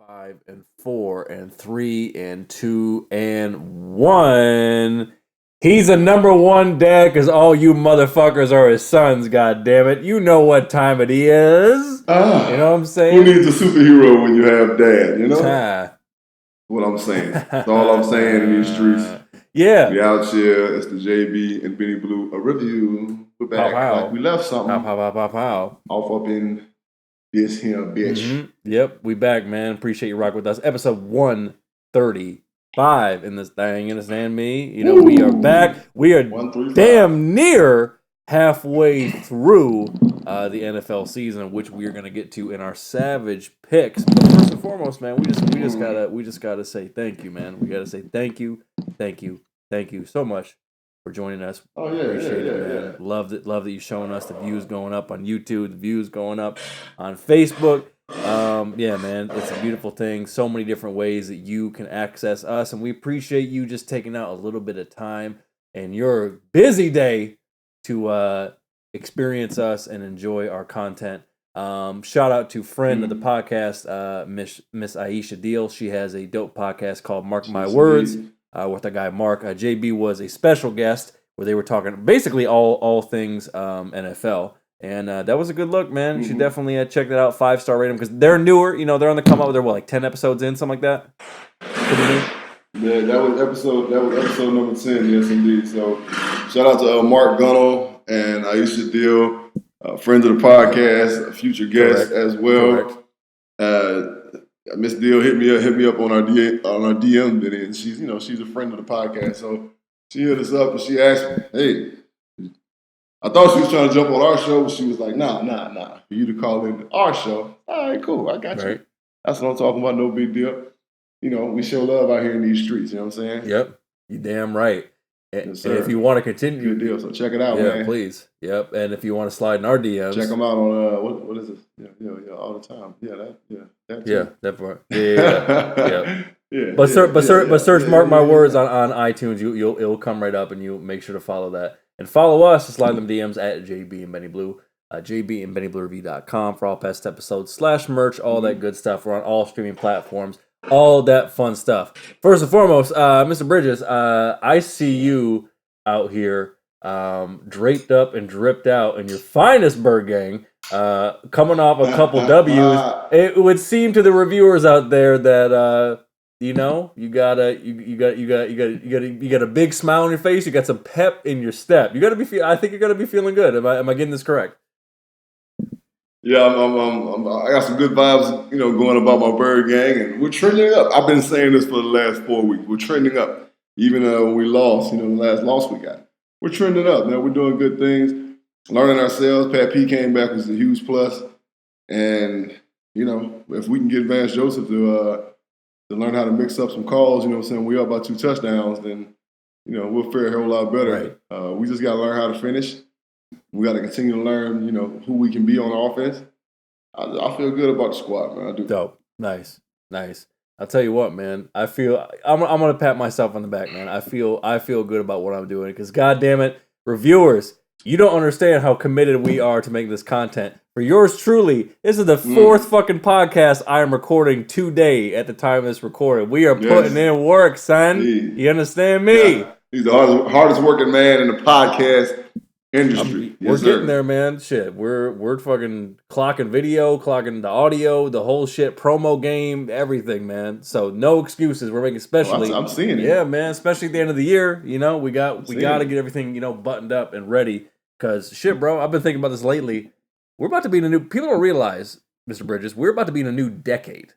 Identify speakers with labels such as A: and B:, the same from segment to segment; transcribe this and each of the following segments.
A: 5 and 4 and 3 and 2 and 1. He's a number one dad because all you motherfuckers are his sons, goddammit. You know what time it is. You know what I'm saying?
B: Who needs a superhero when you have dad, you know? What I'm saying. That's all I'm saying in these streets.
A: Yeah.
B: We out here. It's the JB and Benny Blue. A review. We're back.
A: Pow.
B: Like we left something.
A: Pow.
B: Off up in this here bitch.
A: Mm-hmm. Yep, we back, man. Appreciate you rocking with us. Episode 135 in this thing. You understand me? You know, we are back. We are damn near halfway through the NFL season, which we are going to get to in our savage picks. But first and foremost, man, we just gotta say thank you, man. We gotta say thank you so much for joining us.
B: Oh yeah,
A: appreciate it, man.
B: Yeah.
A: Love that you're showing us the views going up on YouTube, the views going up on Facebook. Yeah, man, it's a beautiful thing. So many different ways that you can access us, and we appreciate you just taking out a little bit of time in your busy day to experience us and enjoy our content. Shout out to friend of the podcast, Miss Aisha Deal. She has a dope podcast called Mark My Words with our guy Mark. JB was a special guest where they were talking basically all things NFL. And that was a good look, man. You should definitely check that out. 5-star rating because they're newer. You know, they're on the come up. They're like 10 episodes in, something like that.
B: Yeah, that was episode number 10. Yes, indeed. So shout out to Mark Gunnell and Aisha Deal, friends of the podcast, a future guest as well. Miss Deal hit me up on our DM, Benny, and she's a friend of the podcast. So she hit us up and she asked me, "Hey, I thought she was trying to jump on our show, but she was like, nah. For you to call in our show, all right, cool, I got you. That's what I'm talking about, no big deal. You know, we show love out here in these streets, you know what I'm saying?
A: Yep, you damn right. And
B: yes,
A: if you want to continue...
B: Good deal, so check it out,
A: man.
B: Yeah,
A: please. Yep, and if you want to slide in our DMs...
B: Check them out on, what is this? Yeah, all the time. That too.
A: That part. Yeah. But search Mark My Words on iTunes, it'll come right up, and you make sure to follow that. And follow us, slide them DMs at JB and Benny Blue, jbandbennybluereview.com for all past episodes, /merch, all that good stuff. We're on all streaming platforms, all that fun stuff. First and foremost, Mr. Bridges, I see you out here draped up and dripped out in your finest Birdgang, coming off a couple W's. It would seem to the reviewers out there that you got a big smile on your face. You got some pep in your step. I think you're gonna be feeling good. Am I getting this correct?
B: Yeah, I got some good vibes, going about my Birdgang, and we're trending up. I've been saying this for the last 4 weeks. We're trending up. Even when we lost, the last loss we got, we're trending up. Now we're doing good things, learning ourselves. Pat P came back was a huge plus, and if we can get Vance Joseph to learn how to mix up some calls, we up by 2 touchdowns, then, we'll fare a whole lot better. Right. We just got to learn how to finish. We got to continue to learn, who we can be on offense. I feel good about the squad, man. I do.
A: Dope. Nice. I'll tell you what, man. I'm going to pat myself on the back, man. I feel good about what I'm doing because, goddamn it, reviewers, you don't understand how committed we are to make this content. For yours truly, this is the 4th fucking podcast I am recording today at the time of this recording. We are putting in work, son. Indeed. You understand me? Yeah.
B: He's the hardest working man in the podcast industry.
A: We're getting there, man. Shit, we're fucking clocking video, clocking the audio, the whole shit, promo game, everything, man. So no excuses. We're making especially.
B: I'm seeing it.
A: Yeah, man. Especially at the end of the year, we got to get everything buttoned up and ready. Cause shit, bro, I've been thinking about this lately. We're about to be in a new... People don't realize, Mr. Bridges, we're about to be in a new decade.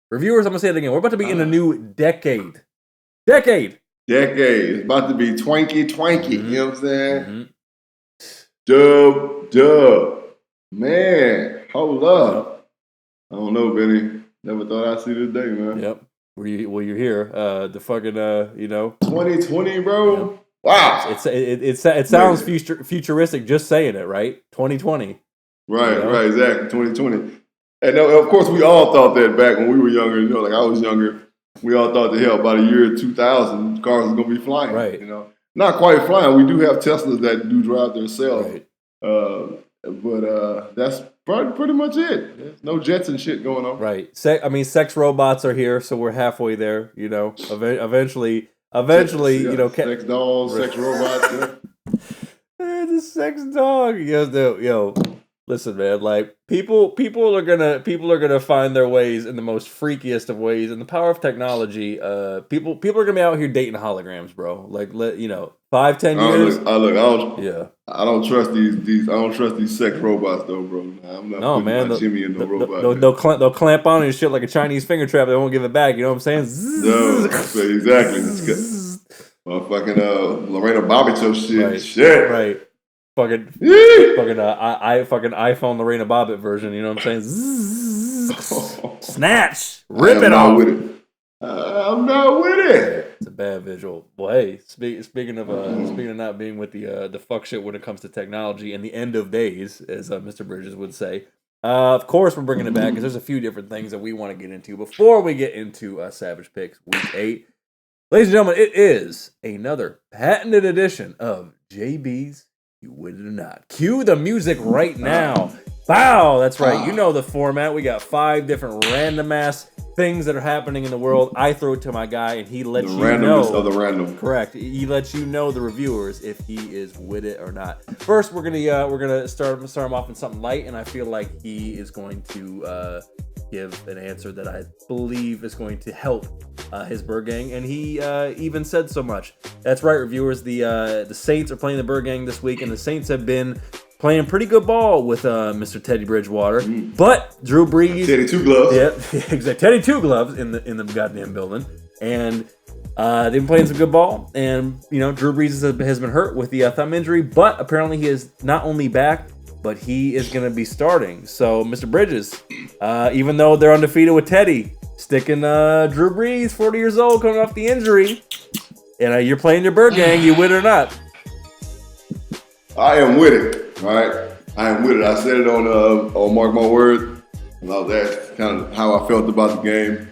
A: Reviewers, I'm going to say it again. We're about to be in a new decade. Decade.
B: It's about to be twanky. You know what I'm saying? Dub. Man, hold up. I don't know, Benny. Never thought I'd see this day, man.
A: Yep. Well, you're here. The fucking,
B: 2020, bro.
A: Yep.
B: Wow.
A: It sounds futuristic just saying it, right? 2020.
B: Right, exactly. 2020. And of course, we all thought that back when we were younger. Like I was younger, we all thought the hell by the year 2000, cars was going to be flying.
A: Right.
B: Not quite flying. We do have Teslas that do drive themselves.
A: Right.
B: But that's pretty much it. There's no jets and shit going on.
A: Right. Sex robots are here, so we're halfway there. You know, eventually,
B: sex dolls, sex robots. Yeah.
A: The sex dog. Yo. Listen, man. Like people are gonna find their ways in the most freakiest of ways, and the power of technology. People are gonna be out here dating holograms, bro. Like 5-10 years.
B: I don't trust these. I don't trust these sex robots though, bro. I'm not putting my Jimmy in no robot.
A: They'll clamp on your shit like a Chinese finger trap. They won't give it back. You know what I'm saying?
B: No, exactly. Motherfucking Lorena Bobbitt shit.
A: Right.
B: Shit.
A: Right. Fucking iPhone Lorena Bobbitt version. You know what I'm saying? Snatch. Rip it off.
B: I'm not with it.
A: It's a bad visual. Well, hey, speaking of not being with the fuck shit when it comes to technology and the end of days, as Mr. Bridges would say. Of course, we're bringing it back because there's a few different things that we want to get into before we get into Savage Picks Week 8. Ladies and gentlemen, it is another patented edition of JB's You With It or Not. Cue the music right now. Wow, that's right. You know the format. We got 5 different random ass things that are happening in the world. I throw it to my guy, and he lets you know. The randomness
B: of the random.
A: Correct. He lets you know, the reviewers, if he is with it or not. First, we're gonna start him off in something light, and I feel like he is going to give an answer that I believe is going to help his Birdgang, and he even said so much. That's right, reviewers. The Saints are playing the Birdgang this week, and the Saints have been playing pretty good ball with Mr. Teddy Bridgewater, but Drew Brees,
B: Teddy Two Gloves,
A: yeah, exactly, Teddy Two Gloves in the goddamn building, and they've been playing some good ball. And Drew Brees has been hurt with the thumb injury, but apparently he is not only back, but he is going to be starting. So, Mr. Bridges, even though they're undefeated with Teddy, sticking Drew Brees, 40 years old, coming off the injury, and you're playing your Birdgang, you win or not?
B: I am with it, all right? I am with it. I said it on Mark My Word, and I was asked kind of how I felt about the game,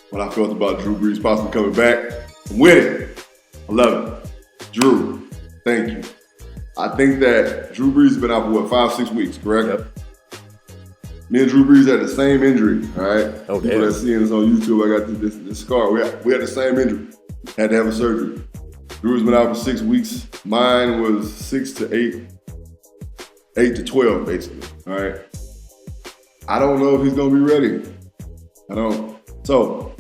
B: when I felt about Drew Brees possibly coming back. I'm with it. I love it. Drew, thank you. I think that Drew Brees has been out for 5-6 weeks, correct?
A: Yep.
B: Me and Drew Brees had the same injury, all right?
A: Oh, damn.
B: People that seeing us on YouTube, I got this scar. We had the same injury. Had to have a surgery. Drew's been out for 6 weeks. Mine was 6 to 8 to 12, basically. All right. I don't know if he's gonna be ready. I don't. So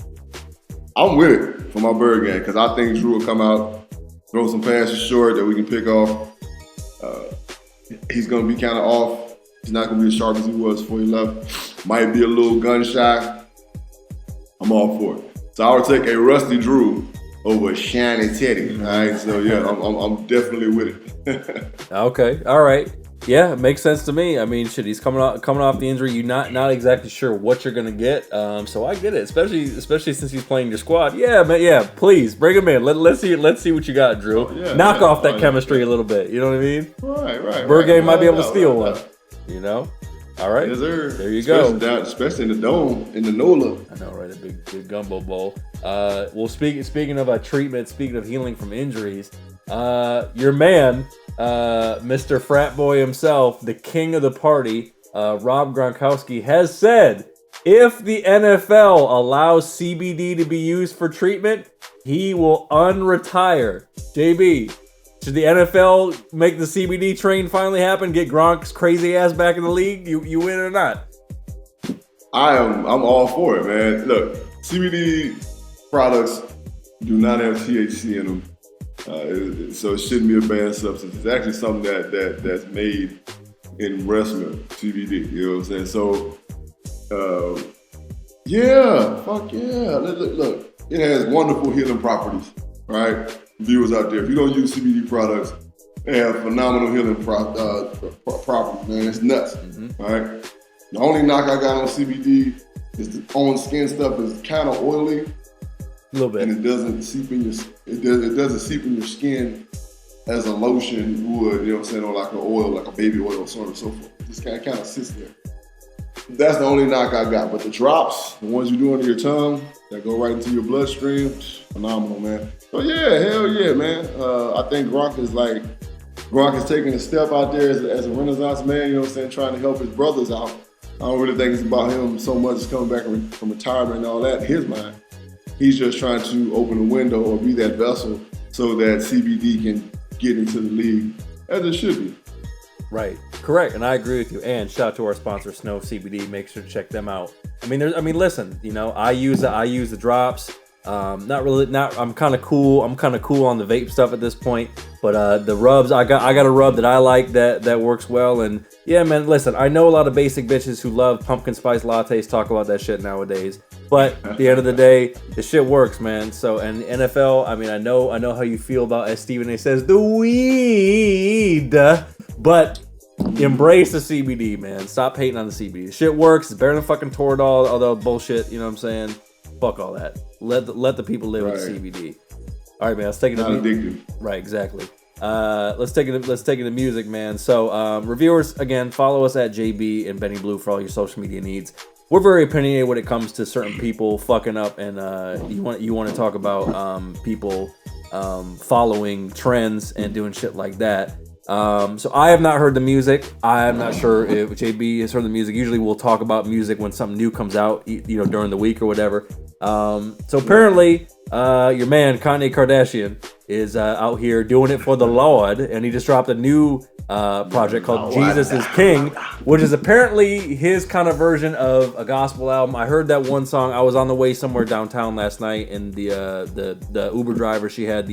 B: I'm with it for my Birdgang because I think Drew will come out, throw some passes short that we can pick off. He's gonna be kind of off. He's not gonna be as sharp as he was before he left. Might be a little gun shy. I'm all for it. So I would take a rusty Drew over a shiny Teddy. All right, so yeah, I'm definitely with it.
A: Okay, all right, yeah, it makes sense to me. I mean, shit, he's coming off the injury. You're not exactly sure what you're gonna get. So I get it, especially since he's playing your squad. Yeah, man, yeah, please bring him in. Let's see what you got, Drew. Knock off that chemistry a little bit. You know what I mean?
B: Right.
A: Birdgang might be able to steal one. You know. All right.
B: Yes, sir.
A: There you go.
B: Especially in the dome, in the NOLA.
A: I know, right? A big gumbo bowl. Well, speaking of treatment, speaking of healing from injuries, your man, Mr. Frat Boy himself, the king of the party, Rob Gronkowski, has said if the NFL allows CBD to be used for treatment, he will unretire. JB, should the NFL make the CBD train finally happen? Get Gronk's crazy ass back in the league? You win or not?
B: I'm all for it, man. Look, CBD products do not have THC in them, so it shouldn't be a banned substance. It's actually something that's made in Rhinesmith, CBD. You know what I'm saying? So, yeah, fuck yeah. Look, it has wonderful healing properties, right? Viewers out there, if you don't use CBD products, they have phenomenal healing properties, man. It's nuts, right? The only knock I got on CBD is the on skin stuff is kind of oily,
A: a little bit,
B: and it doesn't seep in your skin as a lotion would. You know what I'm saying? Or like an oil, like a baby oil, so on and so forth. It just kind of sits there. That's the only knock I got. But the drops, the ones you do under your tongue that go right into your bloodstream, phenomenal, man. So yeah, hell yeah, man. I think Gronk is like Gronk is taking a step out there as a Renaissance man, you know what I'm saying, trying to help his brothers out. I don't really think it's about him so much as coming back from retirement and all that in his mind. He's just trying to open a window or be that vessel so that CBD can get into the league, as it should be.
A: Right, correct, and I agree with you. And shout out to our sponsor, Snow CBD. Make sure to check them out. Listen, you know, I use the drops. I'm kind of cool. I'm kind of cool on the vape stuff at this point. But the rubs, I got a rub that I like that works well. And yeah, man, listen, I know a lot of basic bitches who love pumpkin spice lattes talk about that shit nowadays. But at the end of the day, the shit works, man. So, and NFL, I mean, I know how you feel about, as Stephen A says, the weed. But embrace the CBD, man. Stop hating on the CBD. The shit works. It's better than fucking Toradol, although bullshit, you know what I'm saying? Fuck all that. Let the people live with CBD. All right, man. Let's take it.
B: Not addictive.
A: Right, exactly. Let's take it to music, man. So, reviewers, again, follow us at JB and Benny Blue for all your social media needs. We're very opinionated when it comes to certain people fucking up, and you want to talk about people following trends and doing shit like that. So I have not heard the music. I'm not sure if JB has heard the music. Usually we'll talk about music when something new comes out, you know, during the week or whatever. So apparently, your man Kanye Kardashian is out here doing it for the Lord, and he just dropped a new project called Jesus is King, which is apparently his kind of version of a gospel album. I heard that one song. I was on the way somewhere downtown last night, and the Uber driver, she had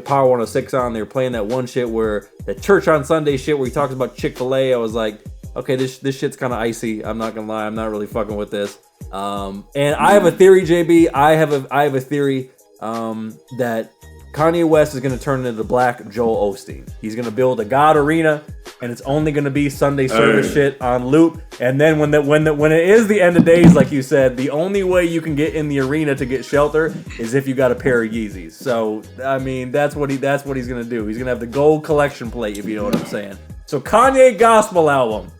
A: Power 106 on. They were playing that one shit where the church on Sunday shit where he talks about Chick-fil-A. I was like, okay, this shit's kind of icy. I'm not gonna lie, I'm not really fucking with this. And I have a theory, JB. I have a theory that Kanye West is going to turn into the Black Joel Osteen. He's going to build a God arena, and it's only going to be Sunday service shit on loop. And then when it is the end of days, like you said, the only way you can get in the arena to get shelter is if you got a pair of Yeezys. So I mean, that's what he's going to do. He's going to have the gold collection plate, if you know what I'm saying. So Kanye gospel album,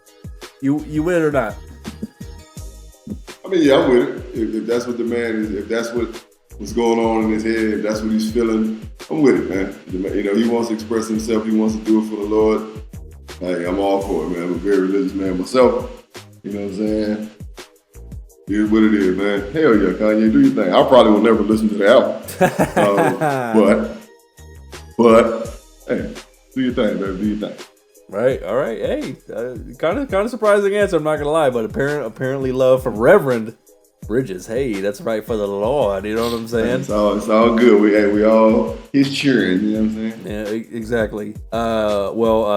A: you with it or not?
B: I mean, yeah, I'm with it. If that's what the man is, if that's what's going on in his head, if that's what he's feeling, I'm with it, man. You know, he wants to express himself. He wants to do it for the Lord. Hey, I'm all for it, man. I'm a very religious man myself. You know what I'm saying? It is what it is, man. Hell yeah, Kanye, do your thing. I probably will never listen to the album. But, hey, do your thing, baby. Do your thing.
A: Right, all right. Hey, kind of surprising answer, I'm not going to lie, but apparently love from Reverend Bridges. Hey, that's right for the Lord. You know what I'm saying?
B: It's all good. We all he's cheering. You know what I'm saying?
A: Yeah, exactly.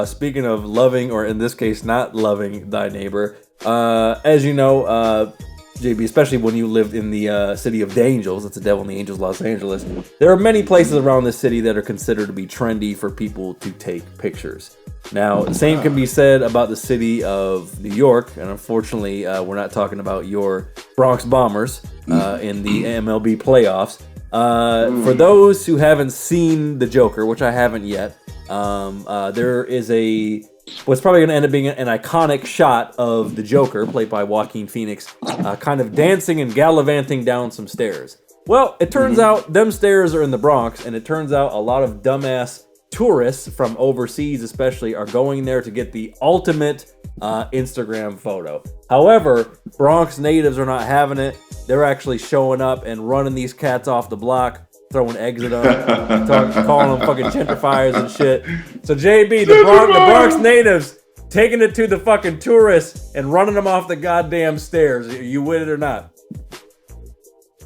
A: Speaking of loving, or in this case, not loving thy neighbor, as you know, JB, especially when you lived in the city of the Angels, it's the Devil in the Angels, Los Angeles. There are many places around the city that are considered to be trendy for people to take pictures. Now, the same can be said about the city of New York, and unfortunately, we're not talking about your Bronx Bombers in the MLB playoffs. For those who haven't seen the Joker, which I haven't yet, there is what's probably going to end up being an iconic shot of the Joker, played by Joaquin Phoenix, kind of dancing and gallivanting down some stairs. Well, it turns out them stairs are in the Bronx, and it turns out a lot of dumbass tourists from overseas especially are going there to get the ultimate Instagram photo. However, Bronx natives are not having it. They're actually showing up and running these cats off the block, throwing eggs at them, calling them fucking gentrifiers and shit. So JB, the Bronx natives taking it to the fucking tourists and running them off the goddamn stairs. Are you with it or not?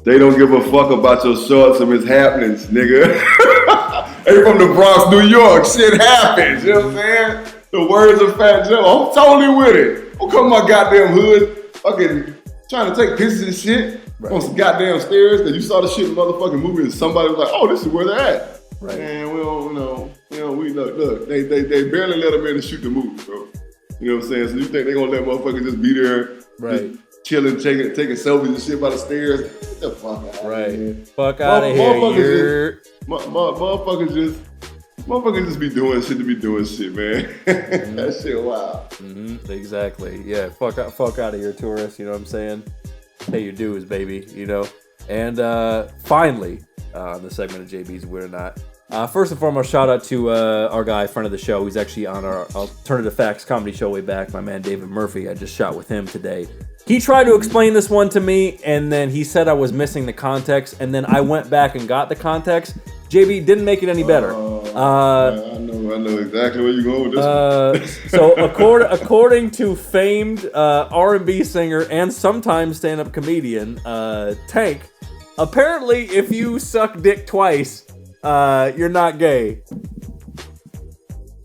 B: They don't give a fuck about your shorts and happenings, nigga. Hey, from the Bronx, New York, shit happens. You know what I'm saying? The words of Fat Joe. I'm totally with it. Don't come to my goddamn hood, fucking trying to take pictures and shit on some goddamn stairs because you saw the shit in motherfucking movie and somebody was like, oh, this is where they're at. Right. And we don't, we look, they barely let them in to shoot the movie, bro. You know what I'm saying? So you think they gonna let motherfuckers just be there, right? Just chilling, taking selfies and shit by the stairs? Get the fuck out of here.
A: Fuck out of here.
B: Motherfuckers just be doing shit to be doing shit, man. That shit wild.
A: Exactly. Yeah. Fuck out of here, tourists. You know what I'm saying? Pay your dues, baby. You know. And finally, the segment of JB's Weird or Not, First and foremost, shout out to our guy, friend of the show. He's actually on our Alternative Facts comedy show way back. My man David Murphy. I just shot with him today. He tried to explain this one to me, and then he said I was missing the context, and then I went back and got the context. JB didn't make it any better.
B: I know exactly where you're going with this one.
A: So according to famed R&B singer and sometimes stand-up comedian Tank, apparently if you suck dick twice, you're not gay.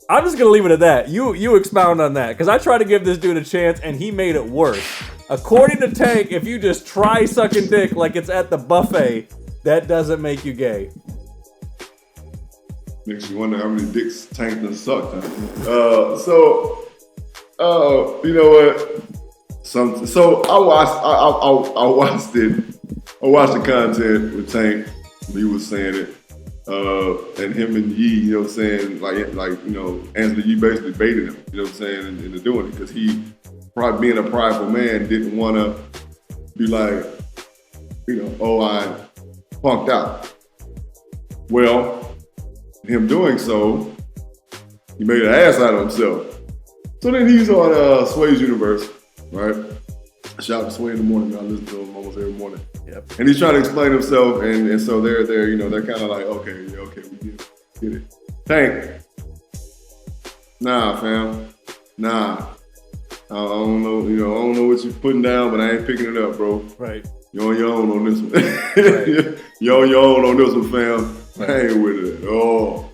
A: I'm just gonna leave it at that. You expound on that, because I tried to give this dude a chance and he made it worse. According to Tank, if you just try sucking dick like it's at the buffet, that doesn't make you gay.
B: Makes you wonder how many dicks Tank done sucked. You know what? So I watched it. I watched the content with Tank. He was saying it. And him and Yee, you know what I'm saying, like you know, Anthony Yee basically baited him, you know what I'm saying, into doing it, because he, probably being a prideful man, didn't want to be like, you know, oh, I punked out. Well, him doing so, he made an ass out of himself. So then he's on Sway's Universe, right? Shout out to Sway in the morning. I listen to him almost every morning.
A: Yep.
B: And he's trying to explain himself, and so they're you know, they're kind of like, okay, we get it. Tank. Nah, fam. Nah. I don't know, you know, I don't know what you're putting down, but I ain't picking it up, bro.
A: Right.
B: You're on your own on this one. Right. You're on your own on this one, fam. Right. I ain't with it at all.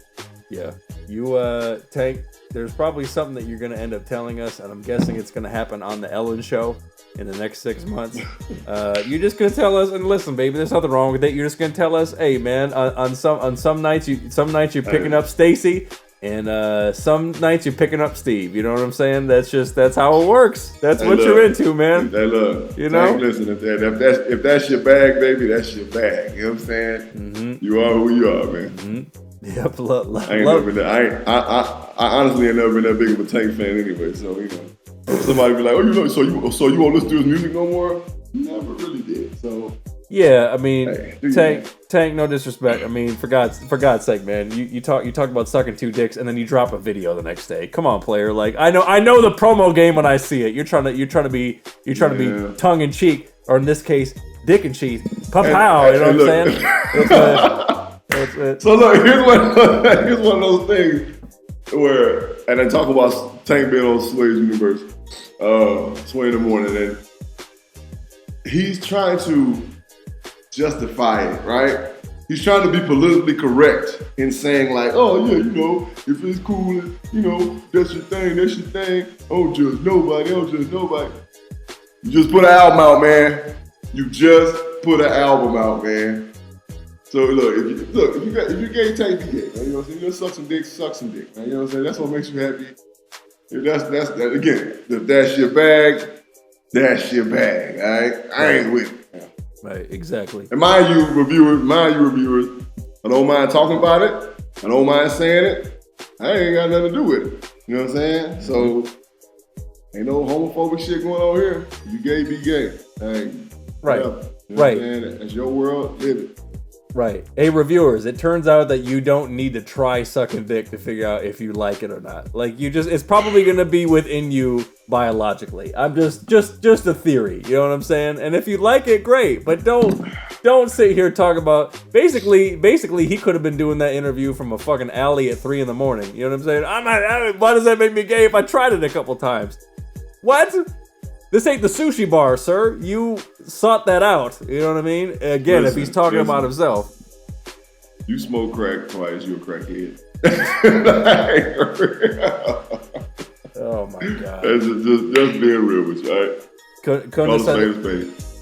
A: Yeah. You, Tank, there's probably something that you're going to end up telling us, and I'm guessing it's going to happen on the Ellen show in the next 6 months. You're just going to tell us, and listen, baby, there's nothing wrong with it. You're just going to tell us, hey, man, on some nights you're picking up Stacy, and some nights you're picking up Steve. You know what I'm saying? That's how it works. That's what you're into, man.
B: Hey, look,
A: you know?
B: Tank, listen, if that's your bag, baby, that's your bag. You know what I'm saying?
A: Mm-hmm.
B: You are who you are, man.
A: Mm-hmm. Yep,
B: I honestly ain't never been that big of a Tank fan anyway. So you know, somebody be like, oh, you know, so you won't listen to his music no more? Never really did. So
A: yeah, I mean,
B: hey,
A: Tank, no disrespect. I mean, for God's sake, man, you talk about sucking 2 dicks and then you drop a video the next day. Come on, player. Like I know the promo game when I see it. You're trying to be tongue in cheek, or in this case, dick in cheek. Pow, you know what I'm saying?
B: So look, here's one of those things where, and I talk about Tank being on Sway's Universe, Sway in the morning, and he's trying to justify it, right? He's trying to be politically correct in saying like, oh yeah, you know, if it's cool, you know, that's your thing. Don't judge nobody. You just put an album out, man. You just put an album out, man. So look, if you gay, Tank, you gay. You know what I'm saying? You suck some dick, man. You know what I'm saying? That's what makes you happy. If that's that again. If that's your bag, that's your bag. All right, I ain't with it.
A: Right, exactly.
B: And mind you, reviewers, I don't mind talking about it. I don't mind saying it. I ain't got nothing to do with it. You know what I'm saying? So ain't no homophobic shit going on here. If you gay, be gay. Hey,
A: right,
B: you know
A: right.
B: What I'm saying? That's your world. Live it.
A: Right. Hey, reviewers, it turns out that you don't need to try sucking dick to figure out if you like it or not. Like, it's probably going to be within you biologically. I'm just a theory, you know what I'm saying? And if you like it, great, but don't sit here talk about, basically, he could have been doing that interview from a fucking alley at 3 a.m, you know what I'm saying? Why does that make me gay if I tried it a couple times? What? This ain't the sushi bar, sir. You sought that out. You know what I mean? Again, if he's talking about himself.
B: You smoke crack twice, you're a crackhead.
A: Oh my God.
B: That's just being real with you, all right?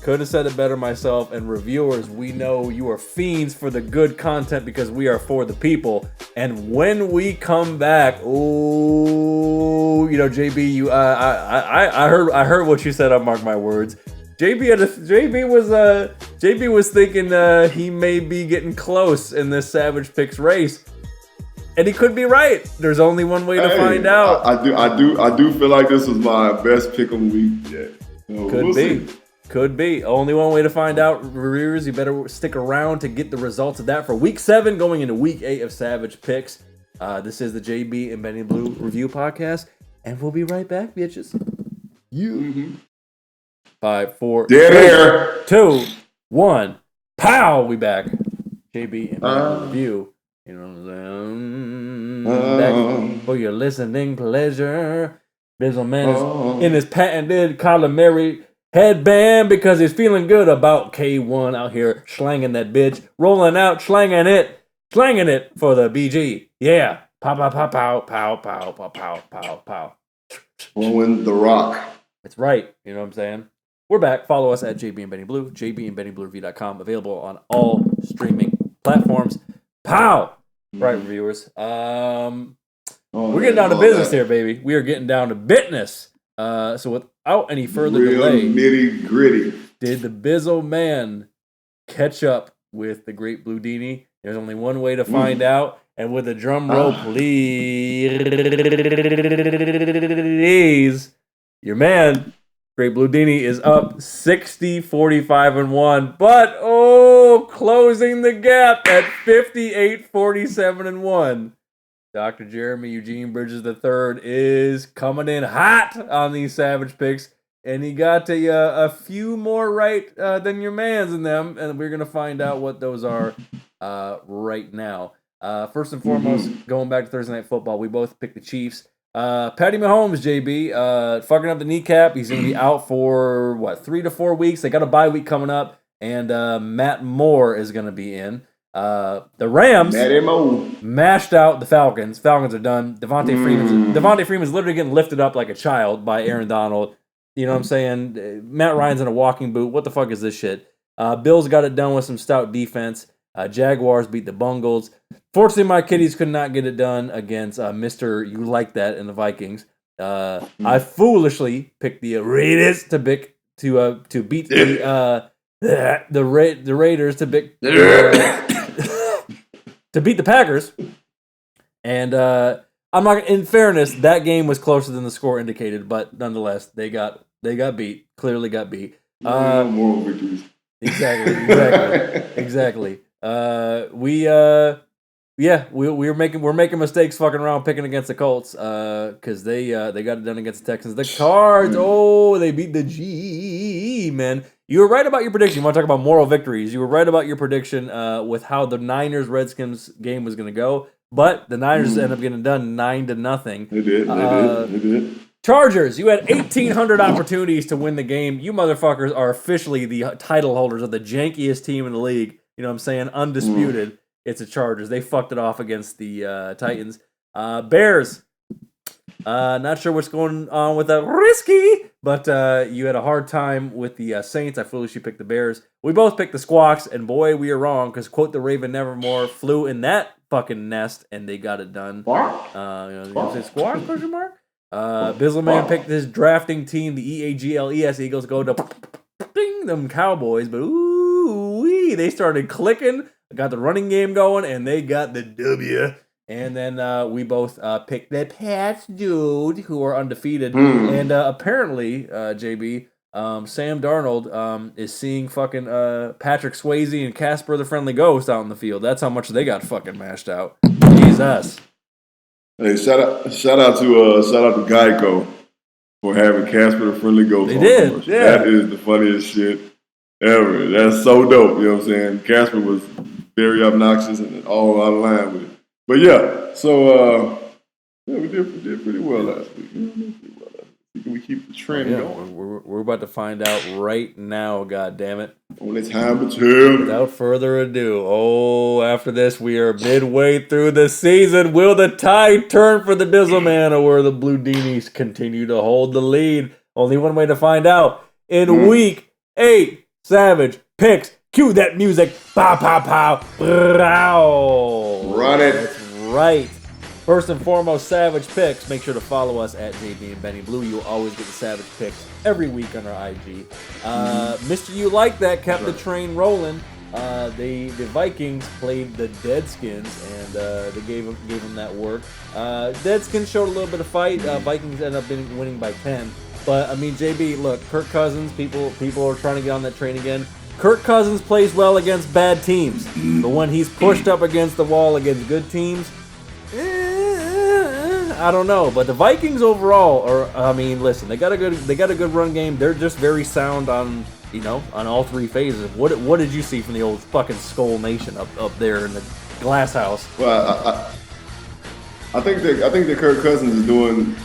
A: Could have said it better myself. And reviewers, we know you are fiends for the good content because we are for the people. And when we come back, ooh, you know, JB, I heard what you said. I mark my words. JB was thinking he may be getting close in this Savage Picks race, and he could be right. There's only one way to find out.
B: I do feel like this was my best pick of the week yet. So
A: Could be. Could be. Only one way to find out, reviewers. You better stick around to get the results of that for Week 7 going into Week 8 of Savage Picks. This is the JB and Benny Blue Review Podcast, and we'll be right back, bitches. You. 5, 4, 2, 1. Pow! We back. JB and Benny Blue Review. You know what I'm saying? Back for your listening pleasure. Bizzleman is in his patented calamari headband because he's feeling good about K1 out here slanging that bitch, rolling out, slanging it for the BG. Yeah. Pow, pow, pow, pow, pow, pow, pow, pow, pow, pow.
B: Blowing the rock. That's
A: right. You know what I'm saying? We're back. Follow us at JB and Benny Blue, jbandbennybluereview.com, available on all streaming platforms. Pow! Right, reviewers. We're getting down to business here, baby. We are getting down to business. So without any further delay,
B: nitty gritty.
A: Did the Bizzle Man catch up with the Great Blue Dini? There's only one way to find out. And with a drum roll, please, your man, Great Blue Dini, is up 60-45-1, but closing the gap at 58-47-1. Dr. Jeremy Eugene Bridges III is coming in hot on these Savage Picks, and he got a few more right than your man's in them, and we're going to find out what those are right now. First and foremost, going back to Thursday Night Football, we both picked the Chiefs. Patty Mahomes, JB, fucking up the kneecap. He's going to be out for, 3 to 4 weeks. They got a bye week coming up, and Matt Moore is going to be in. The Rams mashed out the Falcons. Falcons are done. Devontae Freeman's literally getting lifted up like a child by Aaron Donald. You know what I'm saying? Matt Ryan's in a walking boot. What the fuck is this shit? Bills got it done with some stout defense. Jaguars beat the Bungles. Fortunately, my kiddies could not get it done against Mr. You Like That in the Vikings. I foolishly picked the Raiders to beat the Raiders to beat the Packers. And I'm not. In fairness, that game was closer than the score indicated, but nonetheless, they got beat. Clearly got beat.
B: Moral victories.
A: Exactly. We're making mistakes fucking around picking against the Colts because they got it done against the Texans. The Cards, they beat the G, man. You were right about your prediction. You want to talk about moral victories? You were right about your prediction with how the Niners-Redskins game was going to go, but the Niners ended up getting done 9-0.
B: They did.
A: Chargers, you had 1,800 opportunities to win the game. You motherfuckers are officially the title holders of the jankiest team in the league. You know what I'm saying? Undisputed. It's the Chargers. They fucked it off against the Titans. Bears. Not sure what's going on with that risky, but you had a hard time with the Saints. I foolishly picked the Bears. We both picked the Squawks, and boy, we are wrong, because quote the Raven Nevermore flew in that fucking nest, and they got it done. Squawk, question mark? Bizzleman picked his drafting team, the EAGLES Eagles, go to ding them Cowboys, but they started clicking, got the running game going, and they got the W. And then we both picked the Pats, dude, who are undefeated. And apparently, JB, Sam Darnold is seeing fucking Patrick Swayze and Casper the Friendly Ghost out in the field. That's how much they got fucking mashed out. Jesus.
B: Hey, shout out to Geico for having Casper the Friendly Ghost.
A: They did, yeah.
B: That is the funniest shit ever. That's so dope. You know what I'm saying? Casper was very obnoxious and all out of line with it. But yeah, so we did pretty well last week. Can we keep the trend going?
A: We're about to find out right now, goddammit.
B: Only time to tell.
A: Without further ado, after this, we are midway through the season. Will the tide turn for the Bizzleman, or will the Blue Dinies continue to hold the lead? Only one way to find out. In Week 8, Savage Picks. Cue that music. Pow, pow, pow.
B: Run it.
A: That's right. First and foremost, Savage Picks. Make sure to follow us at JB and Benny Blue. You'll always get the Savage Picks every week on our IG. Mr. You Like That kept the train rolling. The Vikings played the Redskins, and they gave them that work. Redskins showed a little bit of fight. Vikings ended up winning by 10. But I mean, JB, look, Kirk Cousins. People are trying to get on that train again. Kirk Cousins plays well against bad teams, but when he's pushed up against the wall against good teams, I don't know. But the Vikings overall are. I mean, listen, they got a good run game. They're just very sound on on all three phases. What did you see from the old fucking Skull Nation up there in the glass house?
B: Well, I think that Kirk Cousins is doing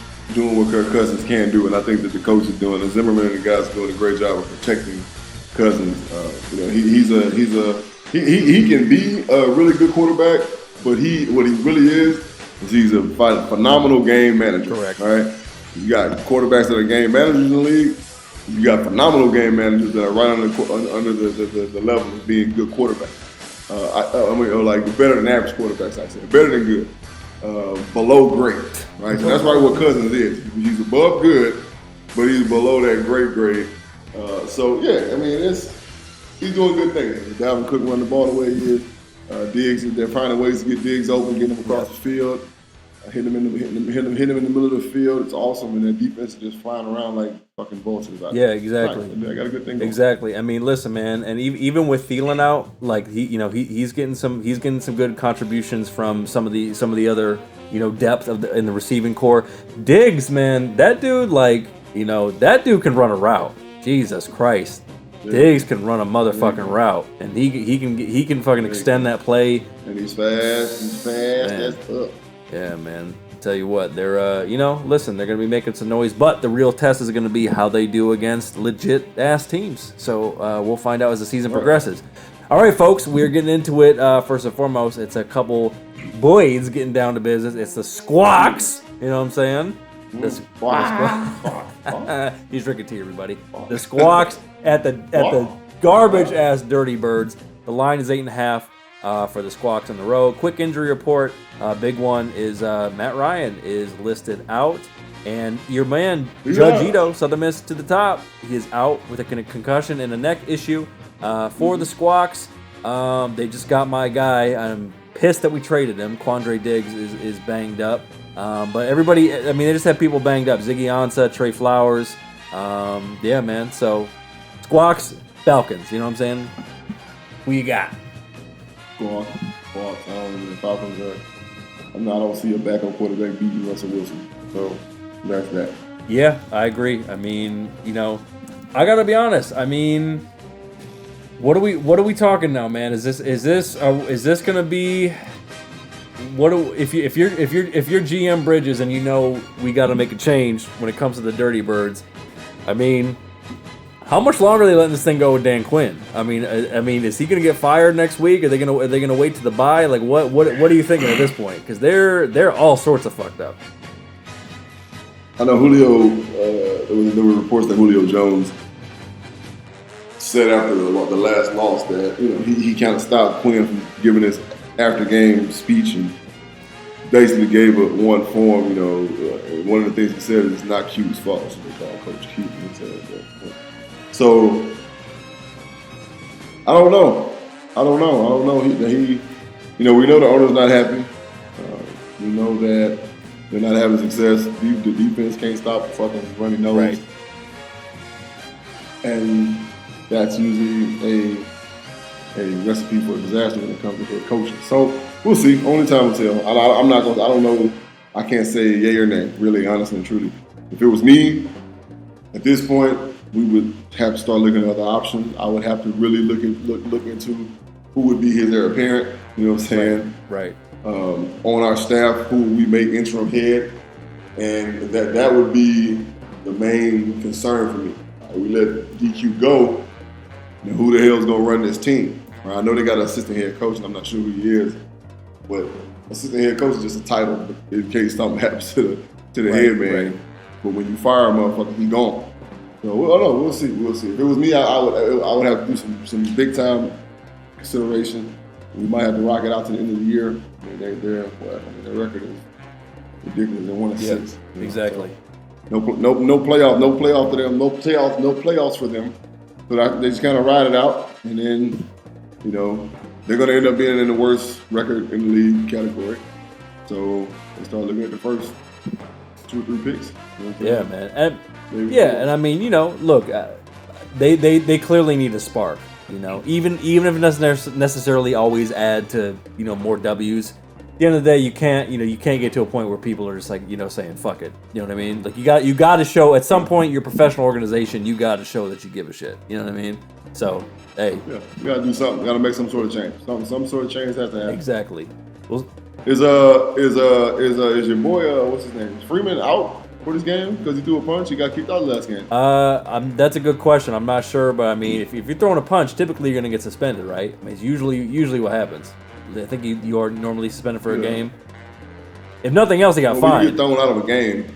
B: what Kirk Cousins can do, and I think that the coach is doing. And Zimmerman and the guys are doing a great job of protecting Cousins. He can be a really good quarterback, but what he really is he's a phenomenal game manager.
A: Correct.
B: All right, you got quarterbacks that are game managers in the league. You got phenomenal game managers that are right under the level of being good quarterbacks. Like better than average quarterbacks. I say better than good. Below great, right? So that's right what Cousins is. He's above good, but he's below that great grade. So yeah, I mean he's doing good things. Dalvin Cook running the ball the way he is. Diggs, they're finding ways to get Diggs open, getting him across the field, hit him in the middle of the field. It's awesome, and their defense is just flying around like fucking vultures.
A: Yeah, exactly.
B: Right. I got a good thing going.
A: Exactly. I mean, listen, man, and even with Thielen out, like he's getting some good contributions from some of the other depth in the receiving core. Diggs, man, that dude that dude can run a route. Jesus Christ. Yeah. Diggs can run a motherfucking route, and he can fucking extend that play.
B: And he's fast. That's up.
A: Yeah, man. Tell you what, they're listen, they're gonna be making some noise, but the real test is gonna be how they do against legit ass teams. So we'll find out as the season progresses. All right, folks, we're getting into it. First and foremost, it's a couple boys getting down to business. It's the Squawks. You know what I'm saying? He's drinking tea, everybody. The Squawks at the garbage ass Dirty Birds. The line is 8.5 for the Squawks on the road. Quick injury report. Big one is Matt Ryan is listed out, and your man Judge Ito, Southern Miss to the top. He is out with a concussion and a neck issue. For the Squawks, they just got my guy. I'm pissed that we traded him. Quandre Diggs is banged up. But everybody, I mean, they just have people banged up. Ziggy Ansah, Trey Flowers. Yeah, man. So, Squawks, Falcons. You know what I'm saying? Who you got?
B: Squawks. The Falcons are. I don't see a backup quarterback beating Russell Wilson. So, that's that.
A: Yeah, I agree. I mean, I gotta be honest. I mean, what are we talking now, man? Is this gonna be? If you're GM Bridges and we got to make a change when it comes to the Dirty Birds, I mean, how much longer are they letting this thing go with Dan Quinn? I mean, is he gonna get fired next week? Are they gonna wait to the bye? Like, what are you thinking at this point? Because they're all sorts of fucked up.
B: I know Julio. There were reports that Julio Jones said after the last loss that he kind of stopped Quinn from giving his after game speech and basically gave up one form. One of the things he said is it's not Q's fault. So they call Coach Q. So I don't know. He we know the owner's not happy. We know that they're not having success. The defense can't stop the fucking runny nose. Right. And that's usually a recipe for disaster when it comes to head coaching. So we'll see. Only time will tell. I don't know. I can't say yay or nay, really, honestly and truly. If it was me, at this point, we would have to start looking at other options. I would have to really look into who would be his heir apparent. You know what I'm saying?
A: Right.
B: On our staff, who would we make interim head, and that would be the main concern for me. We let DQ go. Now, who the hell is going to run this team? I know they got an assistant head coach, and I'm not sure who he is, but assistant head coach is just a title in case something happens to the head man. Right. But when you fire a motherfucker, he gone. So we'll see. If it was me, I would have to do some big time consideration. We might have to rock it out to the end of the year. Their record is ridiculous. They're 1-6.
A: Yeah, exactly.
B: So, no playoff for them. No playoffs for them. So they just kind of ride it out, and then they're going to end up being in the worst record in the league category. So they start looking at the first 2 or 3 picks.
A: Yeah, man. And and I mean, look, they clearly need a spark. Even if it doesn't necessarily always add to more W's. At the end of the day, you can't get to a point where people are just like saying fuck it. You know what I mean? Like you got to show at some point your professional organization. You got to show that you give a shit. You know what I mean? So hey,
B: you got to do something. You got to make some sort of change. Some sort of change has to happen.
A: Exactly. Well,
B: is your boy what's his name? Freeman out for this game because he threw a punch? He got kicked out last game.
A: That's a good question. I'm not sure, but I mean, if you're throwing a punch, typically you're gonna get suspended, right? I mean, it's usually what happens. I think you are normally suspended for a game. If nothing else, he got fined.
B: You get thrown out of a game.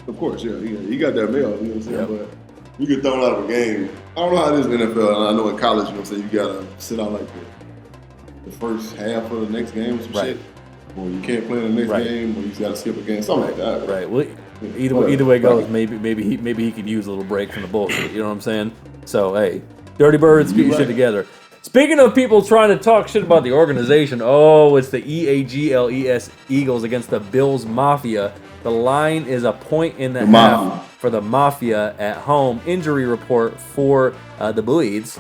B: Of course, yeah, he got that mail. You know what I'm saying? Yep. But you get thrown out of a game. I don't know how it is in the NFL. And I know in college, you know what I'm saying, you gotta sit out like the first half of the next game or some shit. Or you can't play in the next game, or you got to skip a game, something like that.
A: Right. Well, either way it goes, maybe he could use a little break from the bullshit. You know what I'm saying? So hey, Dirty Birds, get your shit together. Speaking of people trying to talk shit about the organization, it's the EAGLES Eagles against the Bills Mafia. The line is a point in the half for the Mafia at home. Injury report for the Bleeds.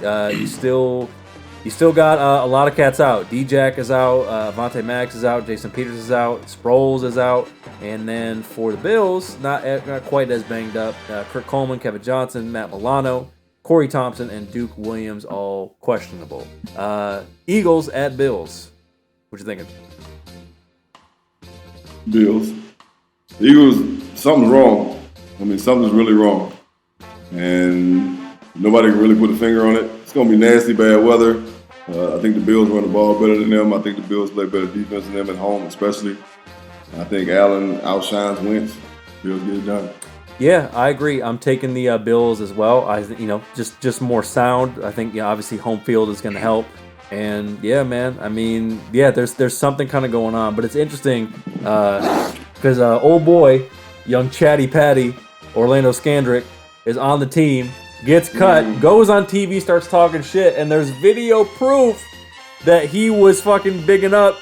A: You still got a lot of cats out. D-Jack is out. Avonte Maddox is out. Jason Peters is out. Sproles is out. And then for the Bills, not quite as banged up. Kirk Coleman, Kevin Johnson, Matt Milano, Corey Thompson, and Duke Williams all questionable. Eagles at Bills. What you thinking?
B: Bills. The Eagles, something's wrong. I mean, something's really wrong. And nobody can really put a finger on it. It's going to be nasty, bad weather. I think the Bills run the ball better than them. I think the Bills play better defense than them at home, especially. I think Allen outshines Wentz. Bills get it done.
A: Yeah, I agree. I'm taking the Bills as well. Just more sound. I think obviously home field is going to help. And yeah, man. I mean, there's something kind of going on, but it's interesting because old boy, young Chatty Patty, Orlando Scandrick is on the team. Gets cut, goes on TV, starts talking shit, and there's video proof that he was fucking bigging up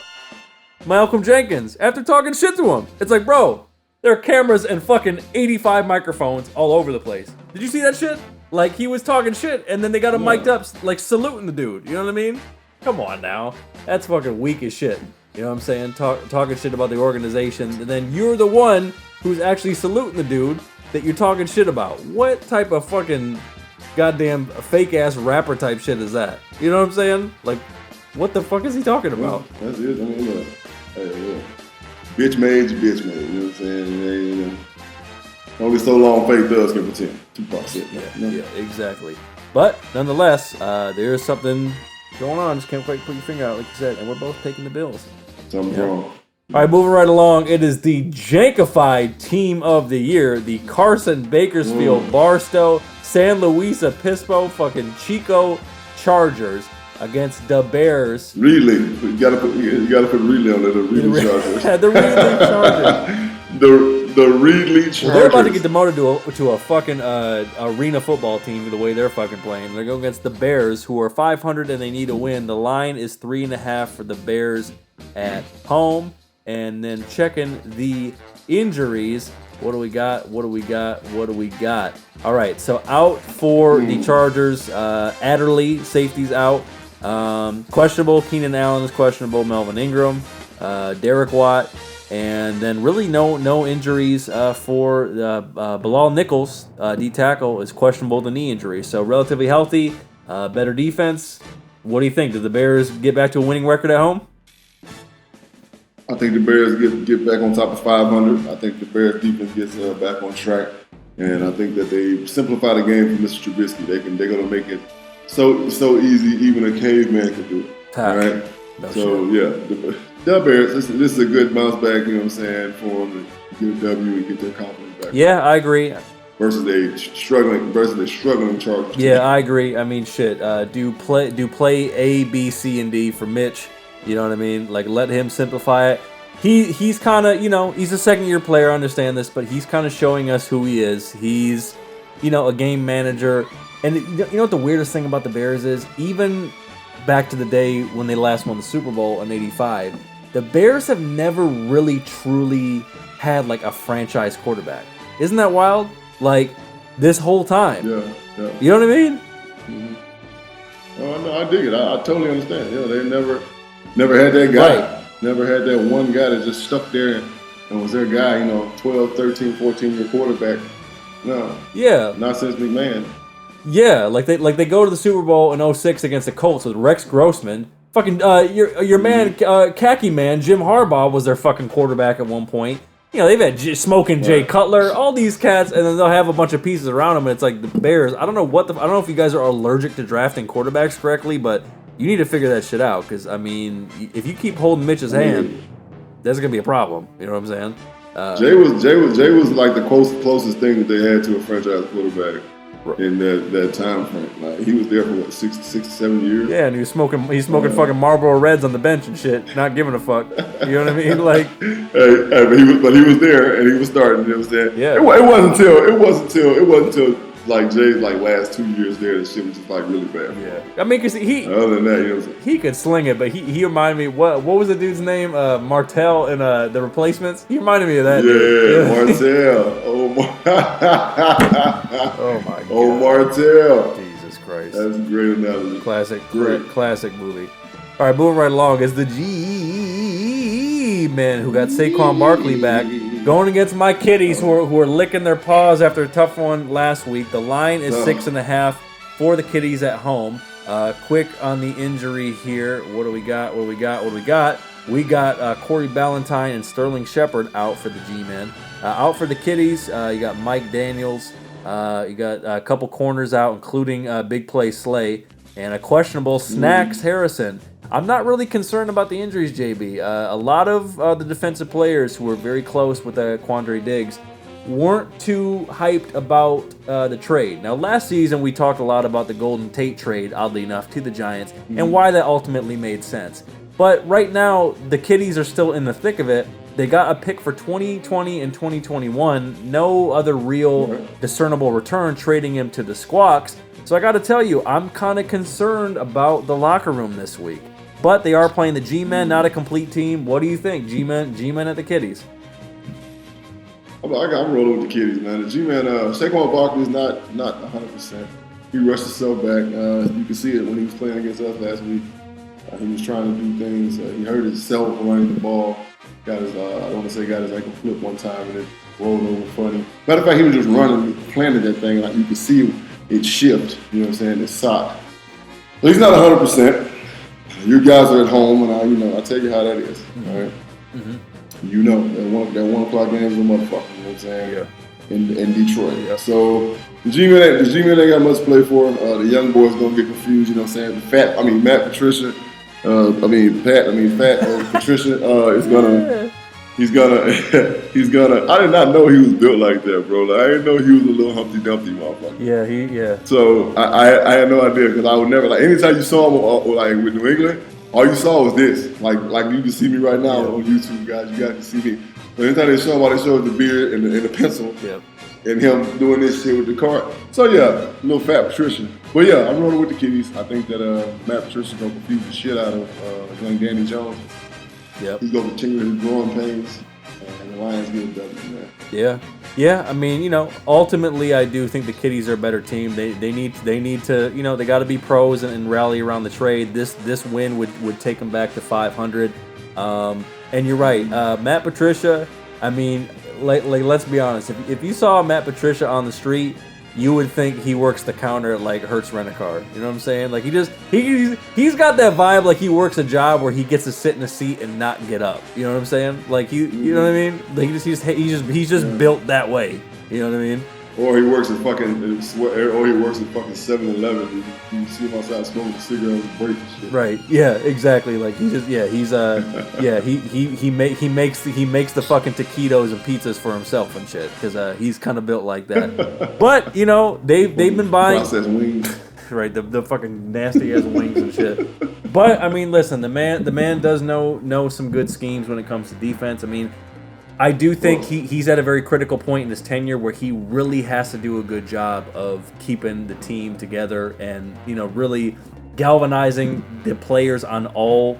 A: Malcolm Jenkins after talking shit to him. It's like, bro, there are cameras and fucking 85 microphones all over the place. Did you see that shit? Like, he was talking shit, and then they got him mic'd up, like, saluting the dude. You know what I mean? Come on now. That's fucking weak as shit. You know what I'm saying? Talking shit about the organization, and then you're the one who's actually saluting the dude that you're talking shit about. What type of fucking goddamn fake ass rapper type shit is that? You know what I'm saying? Like, what the fuck is he talking about?
B: That's it. I mean, look, bitch made. You know what I'm saying? Only so long fake thugs can pretend. Tupac said that.
A: Yeah, exactly. But nonetheless, there is something going on. Just can't quite put your finger out, like you said. And we're both taking the Bills.
B: Something's wrong.
A: All right, moving right along. It is the jankified team of the year. The Carson Bakersfield Barstow San Luis Obispo fucking Chico Chargers against the Bears.
B: Reedley. You gotta put Reedley on there. The Reedley Chargers.
A: The Reedley Chargers.
B: the Reedley Chargers.
A: Well, they're about to get demoted to a fucking arena football team the way they're fucking playing. They're going against the Bears, who are 500 and they need a win. The line is 3.5 for the Bears at home. And then checking the injuries. What do we got? All right, so out for the Chargers. Adderley, safety's out. Questionable. Keenan Allen is questionable. Melvin Ingram. Derek Watt. And then really no injuries for Bilal Nichols. D-tackle is questionable, the knee injury. So relatively healthy. Better defense. What do you think? Did the Bears get back to a winning record at home?
B: I think the Bears get back on top of 500. I think the Bears defense gets back on track, and I think that they simplify the game for Mr. Trubisky. They're gonna make it so easy, even a caveman could do it. All right. The Bears. This is a good bounce back. You know what I'm saying, for them to get a W and get their confidence back.
A: Yeah, I agree.
B: Versus a struggling Chargers.
A: Yeah, I agree. I mean, shit. Do play A, B, C, and D for Mitch. You know what I mean? Like, let him simplify it. He's kind of, he's a second-year player, I understand this, but he's kind of showing us who he is. He's, a game manager. And you know what the weirdest thing about the Bears is? Even back to the day when they last won the Super Bowl in '85, the Bears have never really truly had like a franchise quarterback. Isn't that wild? Like this whole time.
B: Yeah.
A: You know what I mean?
B: Mm-hmm. Oh no, I dig it. I totally understand. They never had that guy.
A: Right.
B: Never had that one guy that just stuck there and was their guy. 12, 13, 14-year quarterback. No.
A: Yeah.
B: Not since McMahon.
A: Yeah, like they go to the Super Bowl in 06 against the Colts with Rex Grossman. Fucking your man, khaki man, Jim Harbaugh was their fucking quarterback at one point. They've had Smoking Jay Cutler, all these cats, and then they'll have a bunch of pieces around them. And it's like the Bears. I don't know if you guys are allergic to drafting quarterbacks correctly, but you need to figure that shit out. Because I mean, if you keep holding Mitch's hand, that's gonna be a problem. You know what I'm saying?
B: Jay was like the closest thing that they had to a franchise quarterback in that time frame. Like he was there for what, 6 to 7 years.
A: Yeah, and he was smoking fucking Marlboro Reds on the bench and shit, not giving a fuck. You know what I mean? Like,
B: but he was there and he was starting. You know what I'm saying?
A: Yeah.
B: It wasn't until like Jay's like last 2 years there that shit was just like really bad.
A: Yeah. I mean, cause
B: other than that, you know what I'm saying?
A: He could sling it, but he reminded me what was the dude's name? Martell in The Replacements. He reminded me of that.
B: Yeah, Martell.
A: Oh my god.
B: Oh, Martell.
A: Jesus Christ.
B: That's a great analogy.
A: Classic movie. All right, moving right along is the G-Man who got Saquon Barkley back, going against my Kitties who are licking their paws after a tough one last week. The line is 6.5 for the Kitties at home. Quick on the injury here. What do we got? We got Corey Ballantyne and Sterling Shepard out for the G-Men. Out for the Kitties, you got Mike Daniels. You got a couple corners out, including Big Play Slay. And a questionable Snacks Harrison. I'm not really concerned about the injuries, JB. A lot of the defensive players who were very close with Quandre Diggs weren't too hyped about the trade. Now, last season we talked a lot about the Golden Tate trade, oddly enough, to the Giants, and why that ultimately made sense. But right now, the Kitties are still in the thick of it. They got a pick for 2020 and 2021. No other real discernible return, trading him to the Squawks. So I got to tell you, I'm kind of concerned about the locker room this week. But they are playing the G-Men, not a complete team. What do you think, G-Men at the Kitties?
B: I'm rolling with the Kitties, man. The G-Man, Saquon Barkley is not 100%. He rushed himself back. You can see it when he was playing against us last week. He was trying to do things. He hurt himself running the ball. Got his ankle flipped one time and it rolled over funny. Matter of fact, he was just running, planted that thing. Like you could see it shift. You know what I'm saying? It socked. But he's not 100%. You guys are at home, and I tell you how that is. All right. Mm-hmm. That 1 o'clock game is a motherfucker. You know what I'm saying? Yeah. In Detroit. Yeah. So the G-Men ain't got much to play for. The young boys gonna get confused. You know what I'm saying? Matt Patricia. Patricia is gonna. He's gonna. I did not know he was built like that, bro. Like, I didn't know he was a little Humpty Dumpty motherfucker.
A: Yeah.
B: So I had no idea because I would never anytime you saw him like with New England, all you saw was this. Like you can see me right now on YouTube, guys. You guys can see me. But anytime they showed the beard and the pencil, and him doing this shit with the cart. So yeah, little fat Patricia. But yeah, I'm rolling with the Kitties. I think that Matt Patricia's gonna confuse the shit out of young Danny Jones. Yep. He's gonna continue his growing pains, and the Lions get it done from there.
A: Yeah. I mean, ultimately, I do think the Kitties are a better team. They need to, they got to be pros and rally around the trade. This win would take them back to 500. And you're right, Matt Patricia. I mean, like let's be honest. If you saw Matt Patricia on the street, you would think he works the counter at like Hertz Rent-A-Car. You know what I'm saying? Like he's got that vibe like he works a job where he gets to sit in a seat and not get up. You know what I'm saying? Like you know what I mean? Like he's just built that way. You know what I mean?
B: Or he works at fucking 7-Eleven. You see him outside smoking a cigarette and break and shit.
A: Right. Yeah. Exactly. Like he makes the fucking taquitos and pizzas for himself and shit because he's kind of built like that. But they've been buying
B: processed wings.
A: Right. The fucking nasty ass wings and shit. But I mean, listen, the man does know some good schemes when it comes to defense. I mean, I do think he's at a very critical point in his tenure where he really has to do a good job of keeping the team together and, really galvanizing the players on all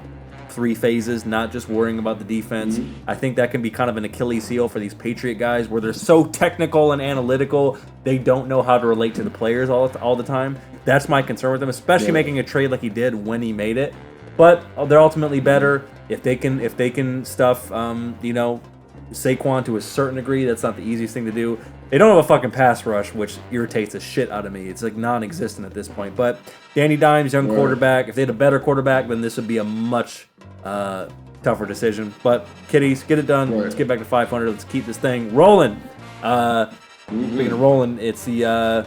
A: 3 phases, not just worrying about the defense. I think that can be kind of an Achilles heel for these Patriot guys where they're so technical and analytical, they don't know how to relate to the players all the time. That's my concern with them, especially making a trade like he did when he made it. But they're ultimately better if they can stuff, Saquon to a certain degree. That's not the easiest thing to do. They don't have a fucking pass rush, which irritates the shit out of me. It's like non-existent at this point. But Danny Dimes, young quarterback. If they had a better quarterback, then this would be a much tougher decision. But kiddies, get it done. Let's get back to 500. Let's keep this thing rolling. Speaking of rolling, it's the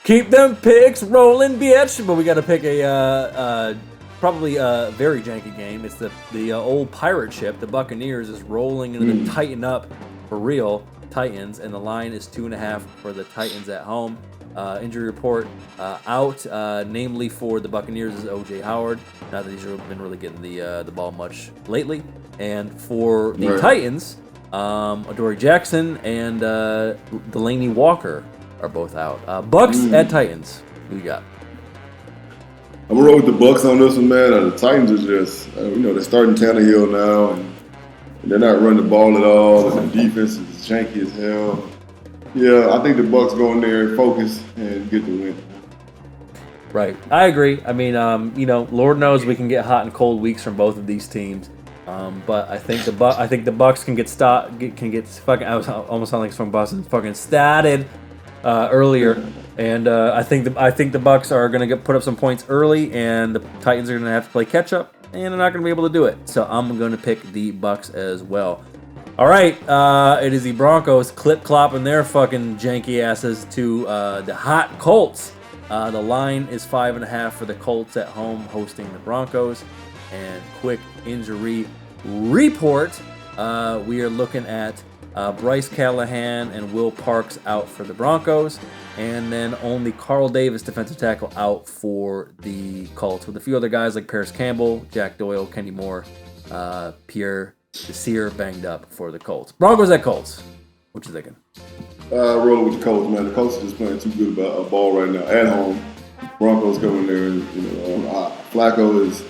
A: keep them picks rolling, bitch. But we got to pick a probably a very janky game. It's the old pirate ship. The Buccaneers is rolling into the Tighten up for real Titans, and the line is 2.5 for the Titans at home. Injury report out, namely for the Buccaneers is O.J. Howard. Not that he's been really getting the ball much lately. And for the Titans, Adoree Jackson and Delaney Walker are both out. Bucks at Titans. Who you got?
B: I'm gonna roll with the Bucks on this one, man. The Titans are just, they're starting Tannehill now, and they're not running the ball at all, and the defense is janky as hell. Yeah, I think the Bucks go in there, focus, and get the win.
A: Right, I agree. I mean, Lord knows we can get hot and cold weeks from both of these teams, but I think the Bucks can get fucking. I was almost sounding like from Boston, fucking started earlier, and I think the Bucks are gonna put up some points early, and the Titans are gonna have to play catch up, and they're not gonna be able to do it. So I'm gonna pick the Bucks as well. All right, it is the Broncos clip-clopping their fucking janky asses to the hot Colts. The line is 5.5 for the Colts at home hosting the Broncos. And quick injury report, we are looking at Bryce Callahan and Will Parks out for the Broncos. And then only Carl Davis, defensive tackle, out for the Colts. With a few other guys like Paris Campbell, Jack Doyle, Kenny Moore, Pierre Desir banged up for the Colts. Broncos at Colts. What you thinking?
B: Rolling with the Colts, man. The Colts are just playing too good about a ball right now at home. Broncos go in there, and Flacco is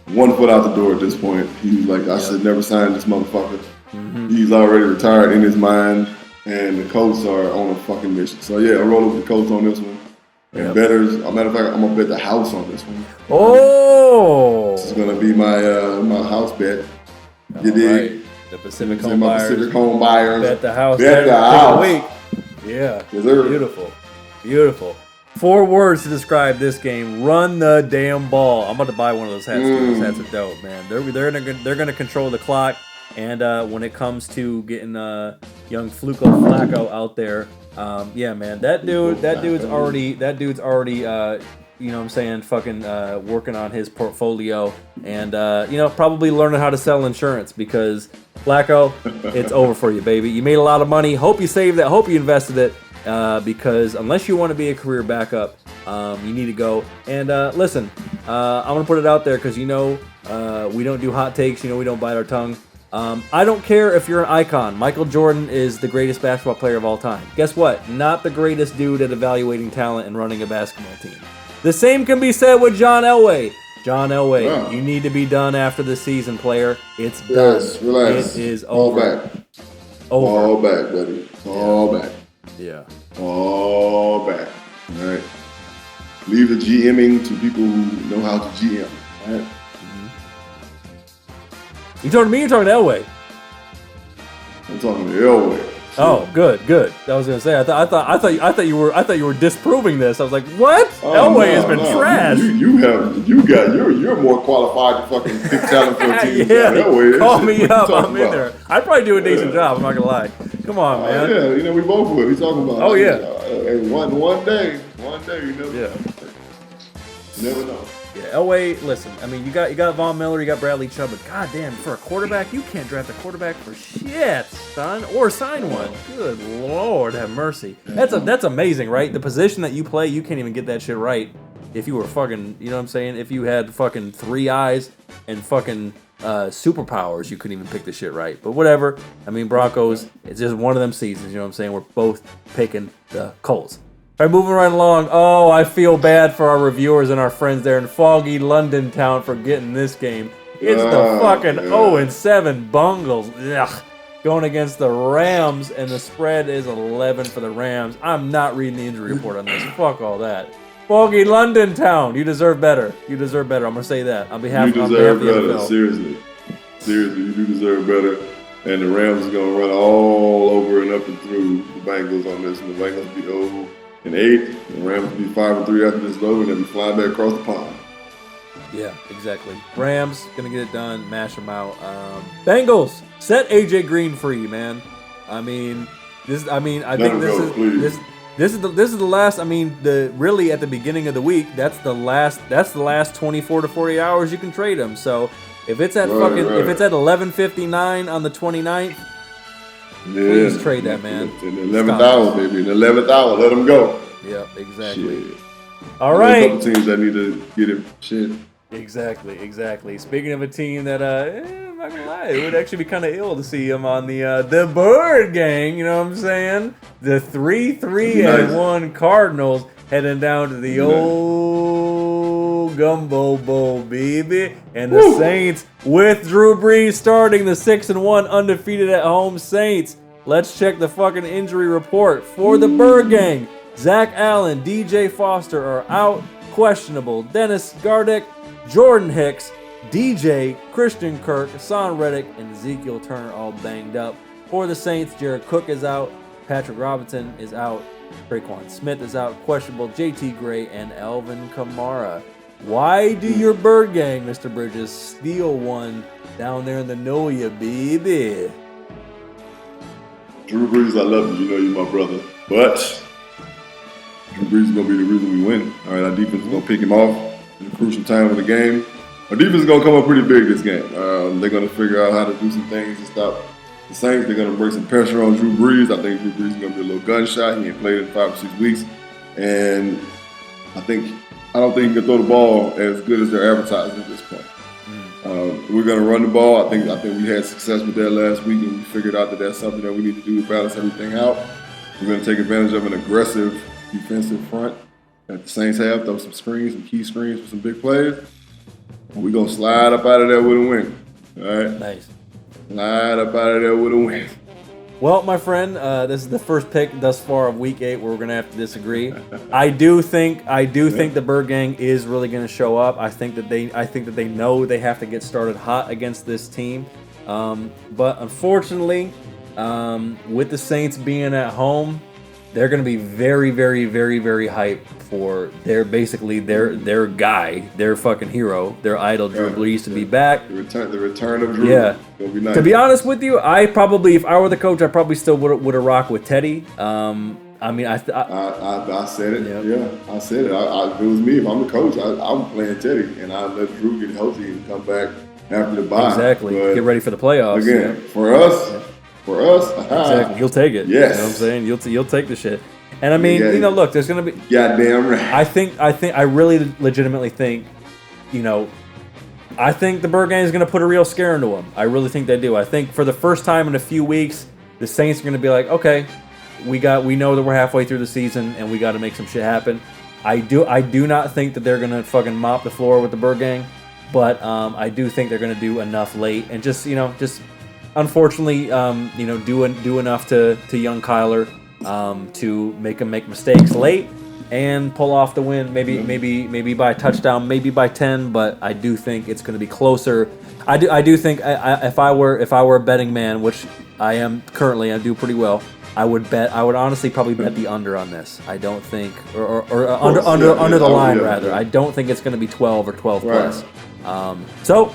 B: 1 foot out the door at this point. He's like, I should never sign this motherfucker. He's already retired in his mind, and the Colts are on a fucking mission. So yeah, I'm rolling with the Colts on this one. And bettors, as a matter of fact, I'm gonna bet the house on this one.
A: Oh,
B: this is gonna be my house bet. You dig?
A: Right. The Pacific Home Buyers.
B: Pacific Home Buyers.
A: Bet the house.
B: Bet the house.
A: Week. Yeah.
B: Yes, sir.
A: Beautiful. Beautiful. 4 words to describe this game: run the damn ball. I'm about to buy one of those hats. Those hats are dope, man. They're gonna control the clock, and when it comes to getting young Flacco out there, yeah, man, that dude's already. You know what I'm saying, fucking working on his portfolio and, probably learning how to sell insurance because, Flacco, it's over for you, baby. You made a lot of money. Hope you saved that. Hope you invested it because unless you want to be a career backup, you need to go. And, listen, I'm going to put it out there because, we don't do hot takes. We don't bite our tongue. I don't care if you're an icon. Michael Jordan is the greatest basketball player of all time. Guess what? Not the greatest dude at evaluating talent and running a basketball team. The same can be said with John Elway. John Elway, you need to be done after the season, player. It's done.
B: Yes, relax.
A: It is
B: all
A: over.
B: Back. Over. All back, buddy. All back.
A: Yeah.
B: All back. All right. Leave the GMing to people who know how to GM. All right.
A: You talking to me or talking to Elway?
B: I'm talking to Elway.
A: Oh, good. I was gonna say. I thought you were disproving this. I was like, what? Elway has been trash.
B: You're more qualified to fucking pick talent for a team. Elway.
A: Call me up. I'm in there. I'd probably do a decent job. I'm not gonna lie. Come on, man.
B: Yeah, we both would. He's talking about.
A: Oh yeah.
B: One day, you never.
A: Yeah.
B: You never know.
A: Yeah, Elway, listen, I mean, you got Von Miller, you got Bradley Chubb, but goddamn, for a quarterback, you can't draft a quarterback for shit, son, or sign one. Good Lord, have mercy. That's amazing, right? The position that you play, you can't even get that shit right if you were fucking, you know what I'm saying? If you had fucking 3 eyes and fucking superpowers, you couldn't even pick the shit right. But whatever. I mean, Broncos, it's just one of them seasons, you know what I'm saying? We're both picking the Colts. All right, moving right along. Oh, I feel bad for our reviewers and our friends there in foggy London town for getting this game. It's the fucking 0-7 Bungles. Ugh. Going against the Rams, and the spread is 11 for the Rams. I'm not reading the injury report on this. Fuck all that. Foggy London town. You deserve better. You deserve better. I'm going to say that on behalf of the NFL.
B: You deserve better. Seriously, you do deserve better. And the Rams is going to run all over and up and through the Bengals on this. And the Bengals will be 0-8. The Rams will be 5-3 after this low, and they'll be flying back across the pond.
A: Yeah, exactly. Rams gonna get it done, mash them out. Bengals set AJ Green free, man. I think this is the last. I mean, really at the beginning of the week, that's the last 24 to 40 hours you can trade him. So if it's at if it's at 11:59 on the 29th, please trade that, man.
B: In the 11th hour, baby. In the 11th hour, let him go.
A: Yeah, exactly.
B: Shit.
A: All right.
B: A couple teams that need to get him shit.
A: Exactly. Speaking of a team that, I'm not gonna lie, it would actually be kind of ill to see him on the Birdgang. You know what I'm saying? The 3-3-1 Cardinals heading down to the old Gumbo Bowl, baby, and the Saints with Drew Brees starting the 6-1 undefeated at home Saints. Let's check the fucking injury report for the Birdgang. Zach Allen, DJ Foster are out, questionable. Dennis Gardeck, Jordan Hicks, DJ, Christian Kirk, Hassan Reddick, and Ezekiel Turner all banged up. For the Saints, Jared Cook is out, Patrick Robinson is out, Traquan Smith is out, questionable, JT Gray, and Alvin Kamara. Why do your Birdgang, Mr. Bridges, steal one down there in the NOLA, baby?
B: Drew Brees, I love you. You know you're my brother. But Drew Brees is going to be the reason we win. All right, our defense is going to pick him off in a crucial time of the game. Our defense is going to come up pretty big this game. They're going to figure out how to do some things to stop the Saints. They're going to bring some pressure on Drew Brees. I think Drew Brees is going to be a little gunshot. He ain't played in 5 or 6 weeks. And I don't think he can throw the ball as good as they're advertising at this point. We're going to run the ball. I think we had success with that last week, and we figured out that that's something that we need to do to balance everything out. We're going to take advantage of an aggressive defensive front that the Saints have, throw some screens, some key screens for some big plays. And we're going to slide up out of there with a win. All right?
A: Nice.
B: Slide up out of there with a win.
A: Well, my friend, this is the first pick thus far of Week 8 where we're going to have to disagree. I do think the Birdgang is really going to show up. I think that they know they have to get started hot against this team. But unfortunately, with the Saints being at home, they're going to be very, very, very, very hyped for their guy, their fucking hero, their idol, Drew Brees to be back.
B: The return of Drew.
A: Yeah.
B: It'll be nice.
A: To be honest with you, I probably, if I were the coach, I probably still would have rocked with Teddy.
B: I said it.
A: Yep.
B: Yeah, I said it. If it was me, if I'm the coach, I'm playing Teddy, and I let Drew get healthy and come back after the bye.
A: Exactly. But get ready for the playoffs.
B: Again, for us.
A: Exactly. You'll take it.
B: Yes.
A: You know what I'm saying? You'll take the shit. And I mean, look, there's gonna be.
B: Goddamn right.
A: I really legitimately think, I think the Birdgang is gonna put a real scare into them. I really think they do. I think for the first time in a few weeks, the Saints are gonna be like, okay, we know that we're halfway through the season and we got to make some shit happen. I do not think that they're gonna fucking mop the floor with the Birdgang, but I do think they're gonna do enough late and just unfortunately, do enough to young Kyler to make him make mistakes late and pull off the win. Maybe by a touchdown, maybe by 10. But I do think it's going to be closer. I do think if I were a betting man, which I am currently, I do pretty well. I would honestly probably bet the under on this. I don't think, or under the line rather. I don't think it's going to be 12 or 12 plus. So.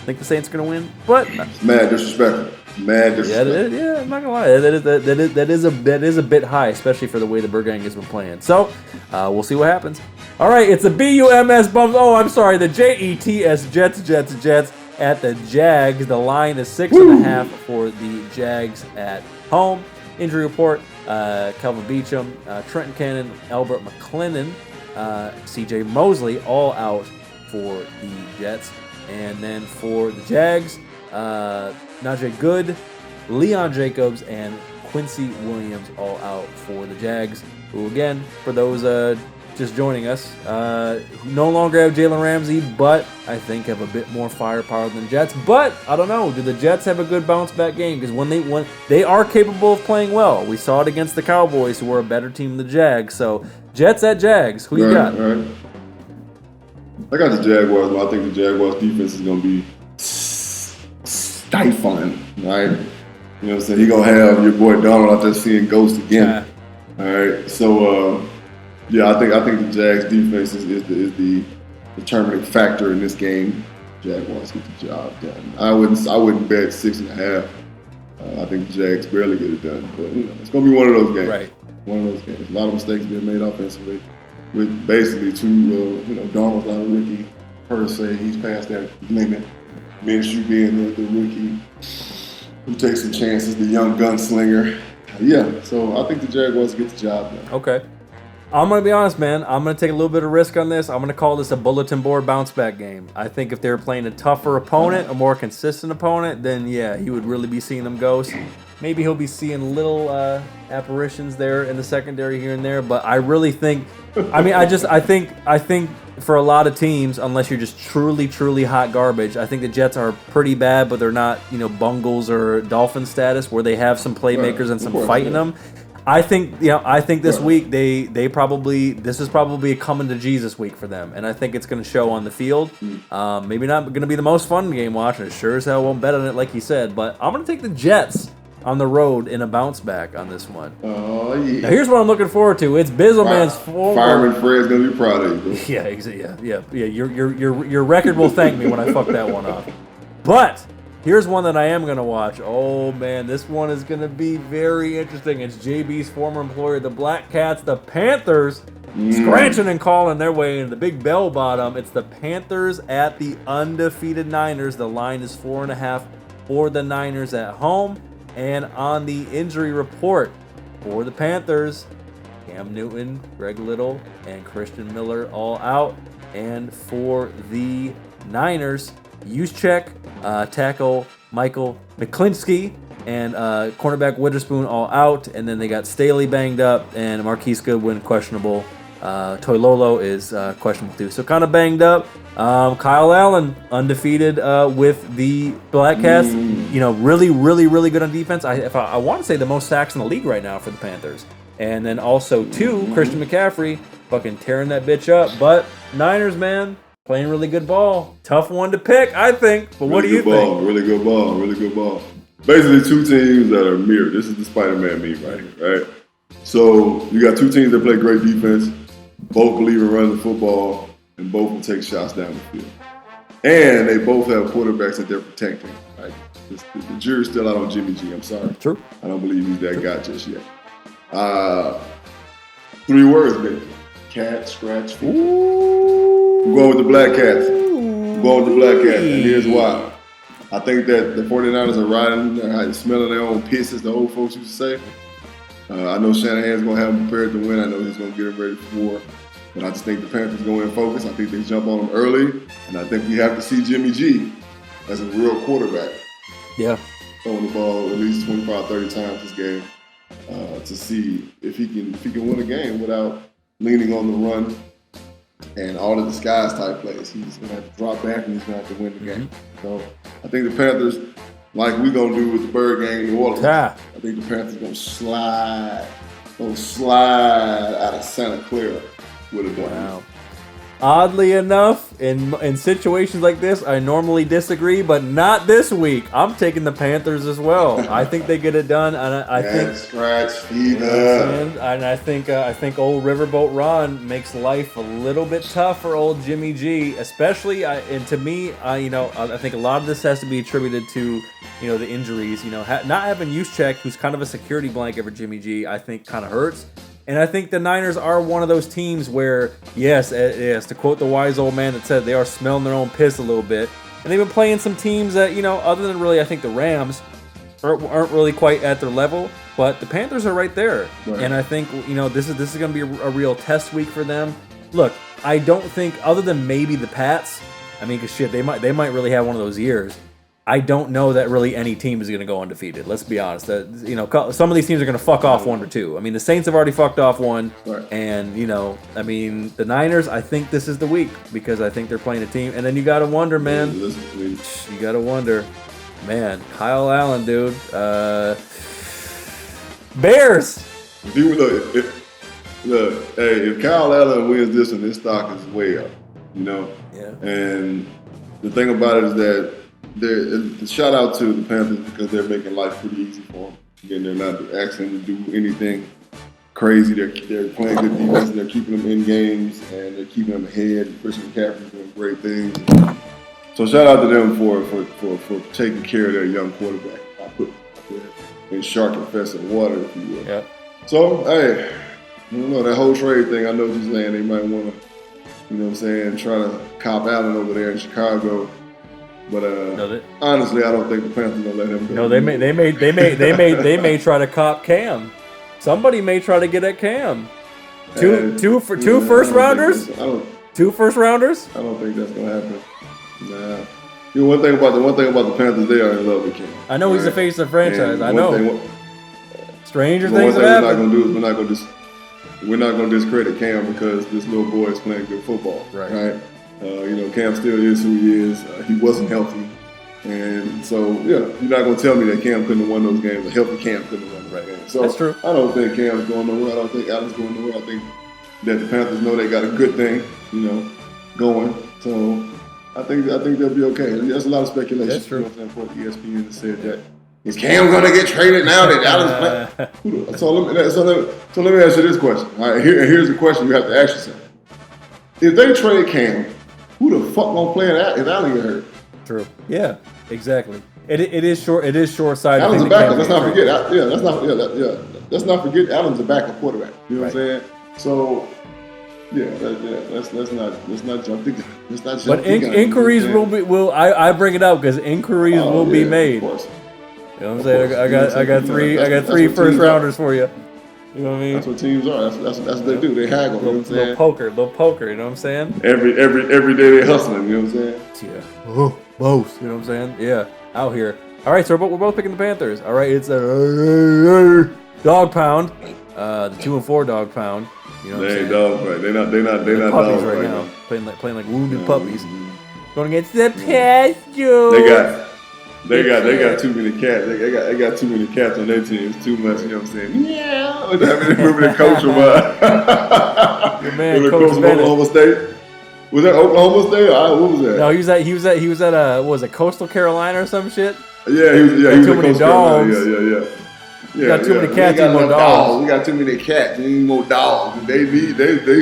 A: I think the Saints are going to win, but
B: it's mad disrespectful.
A: Yeah, I'm not gonna lie. That is a bit high, especially for the way the Birdgang has been playing. So we'll see what happens. All right, it's the BUMS Bums. Oh, I'm sorry, the JETS Jets at the Jags. The line is 6.5 for the Jags at home. Injury report: Kelvin Beachum, Trenton Cannon, Albert McClellan, CJ Mosley, all out for the Jets. And then for the Jags, Najee Good, Leon Jacobs, and Quincy Williams all out for the Jags. who again, for those just joining us, no longer have Jalen Ramsey, but I think have a bit more firepower than the Jets. But I don't know. Do the Jets have a good bounce back game? Because when they are capable of playing well. We saw it against the Cowboys, who were a better team than the Jags. So Jets at Jags. Who you got?
B: Right. I got the Jaguars, but I think the Jaguars defense is going to be stifling, right? You know what I'm saying? He's going to have your boy Donald out there seeing ghosts again. All right. So, yeah, I think the Jags defense is the determining factor in this game. Jaguars get the job done. I wouldn't bet 6.5. I think the Jags barely get it done, but it's gonna be one of those games.
A: Right.
B: One of those games. A lot of mistakes being made offensively, with basically two. Donald's not a rookie per se. He's past that limit. Minshew being the rookie who takes some chances, the young gunslinger. Yeah, so I think the Jaguars get the job done.
A: Okay. I'm going to be honest, man. I'm going to take a little bit of risk on this. I'm going to call this a bulletin board bounce back game. I think if they were playing a tougher opponent, a more consistent opponent, then yeah, he would really be seeing them ghosts. Maybe he'll be seeing little apparitions there in the secondary here and there, but I really think, I think for a lot of teams, unless you're just truly, truly hot garbage, I think the Jets are pretty bad, but they're not, Bungles or Dolphin status where they have some playmakers and some fight in them. I think this week this is probably a coming to Jesus week for them, and I think it's going to show on the field. Maybe not going to be the most fun game watching. It sure as hell won't bet on it like you said, but I'm going to take the Jets on the road in a bounce back on this one.
B: Oh yeah.
A: Now here's what I'm looking forward to. It's Bizzleman's
B: Fireman Fred's going to be proud of you.
A: Yeah. Your record will thank me when I fuck that one off. But here's one that I am going to watch. Oh, man, this one is going to be very interesting. It's JB's former employer, the Black Cats, the Panthers, scratching and calling their way into the big bell bottom. It's the Panthers at the undefeated Niners. The line is 4.5 for the Niners at home. And on the injury report for the Panthers, Cam Newton, Greg Little, and Christian Miller all out. And for the Niners, Juszczyk, tackle Michael McClinsky, and cornerback Witherspoon all out. And then they got Staley banged up, and Marquise Goodwin questionable. Toilolo is questionable too. So kind of banged up. Kyle Allen undefeated with the Black Cats. Really, really, really good on defense. I want to say the most sacks in the league right now for the Panthers. And then also Christian McCaffrey fucking tearing that bitch up. But Niners, man, playing really good ball. Tough one to pick, I think. But what do you think?
B: Really good ball. Basically, two teams that are mirrored. This is the Spider-Man meme right here, right? So you got two teams that play great defense, both believe in running the football, and both will take shots down the field. And they both have quarterbacks that they're protecting. Right? The jury's still out on Jimmy G. I'm sorry.
A: True.
B: I don't believe he's that guy just yet. 3 words, baby. Cat, scratch, feet. I'm going with the Black Cats. And here's why. I think that the 49ers are riding, smelling their own piss, as the old folks used to say. I know Shanahan's going to have them prepared to win. I know he's going to get them ready for war. But I just think the Panthers go in focus. I think they jump on them early. And I think we have to see Jimmy G as a real quarterback.
A: Yeah.
B: Throwing the ball at least 25, 30 times this game to see if he can win a game without leaning on the run and all the disguise type plays. He's going to have to drop back and he's going to have to win the game. So I think the Panthers, like we're going to do with the Birdgang in New Orleans, I think the Panthers going to slide out of Santa Clara with a done.
A: Wow. Oddly enough, in situations like this, I normally disagree, but not this week. I'm taking the Panthers as well. I think they get it done, and I think
B: scratch fever.
A: And I think old Riverboat Ron makes life a little bit tough for old Jimmy G, especially. And to me, I think a lot of this has to be attributed to the injuries. Not having Juszczyk, who's kind of a security blanket for Jimmy G, I think kind of hurts. And I think the Niners are one of those teams where, yes, to quote the wise old man that said they are smelling their own piss a little bit. And they've been playing some teams that, other than really, I think the Rams aren't really quite at their level. But the Panthers are right there. Right. And I think, this is going to be a real test week for them. Look, I don't think, other than maybe the Pats, because shit, they might really have one of those years. I don't know that really any team is going to go undefeated. Let's be honest. Some of these teams are going to fuck off 1 or 2. I mean, the Saints have already fucked off 1,
B: right.
A: And the Niners. I think this is the week because I think they're playing a team, and then you got to wonder, man. You got to wonder, man. Kyle Allen, dude. Bears.
B: If Kyle Allen wins this one, his stock is way up. Yeah. And the thing about it is that shout out to the Panthers because they're making life pretty easy for them. Again, they're not asking them to do anything crazy. They're playing good defense. They're keeping them in games and they're keeping them ahead. Christian McCaffrey's doing great things. So shout out to them for taking care of their young quarterback. I put in shark infested water, if you will.
A: Yeah.
B: So hey, I don't know, that whole trade thing. I know what you're saying. They might want to, try to cop Allen over there in Chicago. But honestly, I don't think the Panthers gonna let him go.
A: No, they may try to cop Cam. Somebody may try to get at Cam. Two first rounders. Two first rounders.
B: I don't think that's gonna happen. Nah. One thing about the Panthers, they are in love with Cam.
A: I know he's the face of the franchise. I know. Stranger
B: things
A: have happened.
B: What we're not gonna do is we're not gonna discredit Cam because this little boy is playing good football. Right. Cam still is who he is. He wasn't healthy. And so, you're not going to tell me that Cam couldn't have won those games. A healthy Cam couldn't have won those games. So
A: that's true.
B: I don't think Cam's going nowhere. I don't think Allen's going nowhere. I think that the Panthers know they got a good thing, going. So I think they'll be okay. There's a lot of speculation.
A: That's true.
B: For ESPN has said that. Is Cam going to get traded now that Allen's playing? So let me ask you this question. All right, here's the question you have to ask yourself. If they trade Cam, who the fuck gonna play if Allen get hurt?
A: True. Yeah. Exactly. It is short. It is short-sighted.
B: Allen's a backup. Let's not forget. Let's not forget Allen's a backup quarterback. You know what I'm saying? So, let's not jump the gun.
A: But inquiries I bring it up because inquiries will be made.
B: Of course.
A: You know what I'm saying? I got three first rounders for you. You know what I mean?
B: That's what teams are. That's what they do. They haggle. You know what I'm saying?
A: Little poker. You know what I'm saying?
B: Every day they hustling. You know what I'm saying?
A: Yeah. Oh, both. You know what I'm saying? Yeah. Out here. All right. So we're both picking the Panthers. All right. It's a dog pound. The 2-4 dog pound. You know what I'm saying?
B: They ain't dogs right. They're not
A: puppies
B: dogs
A: right now. Playing like wounded puppies. Going against the pasture.
B: They got too many cats. They got too many cats on their team. It's too much. You know what I'm saying? Yeah. Remember the coach from
A: your man, Coach
B: Oklahoma State. Was that Oklahoma State? What was that?
A: No, he was at what was it, Coastal Carolina or some shit?
B: Yeah, he was
A: too many dogs.
B: Yeah.
A: You got too many cats, you need more dogs.
B: We got too many cats, you need more dogs. They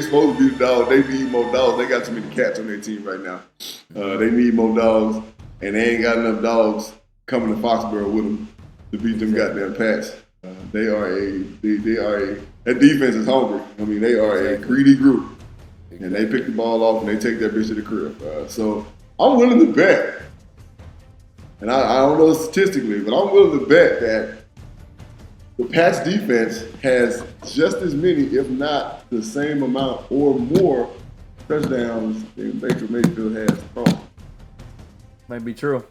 B: supposed to be the dogs. They need more dogs. They got too many cats on their team right now. They need more dogs, and they ain't got enough dogs coming to Foxborough with them to beat them goddamn Pats. That defense is hungry. I mean, they are a greedy group. And they pick the ball off and they take that bitch to the crib. So I'm willing to bet, and I don't know statistically, but I'm willing to bet that the Pats defense has just as many, if not the same amount or more touchdowns than Baker Mayfield has.
A: Might be true.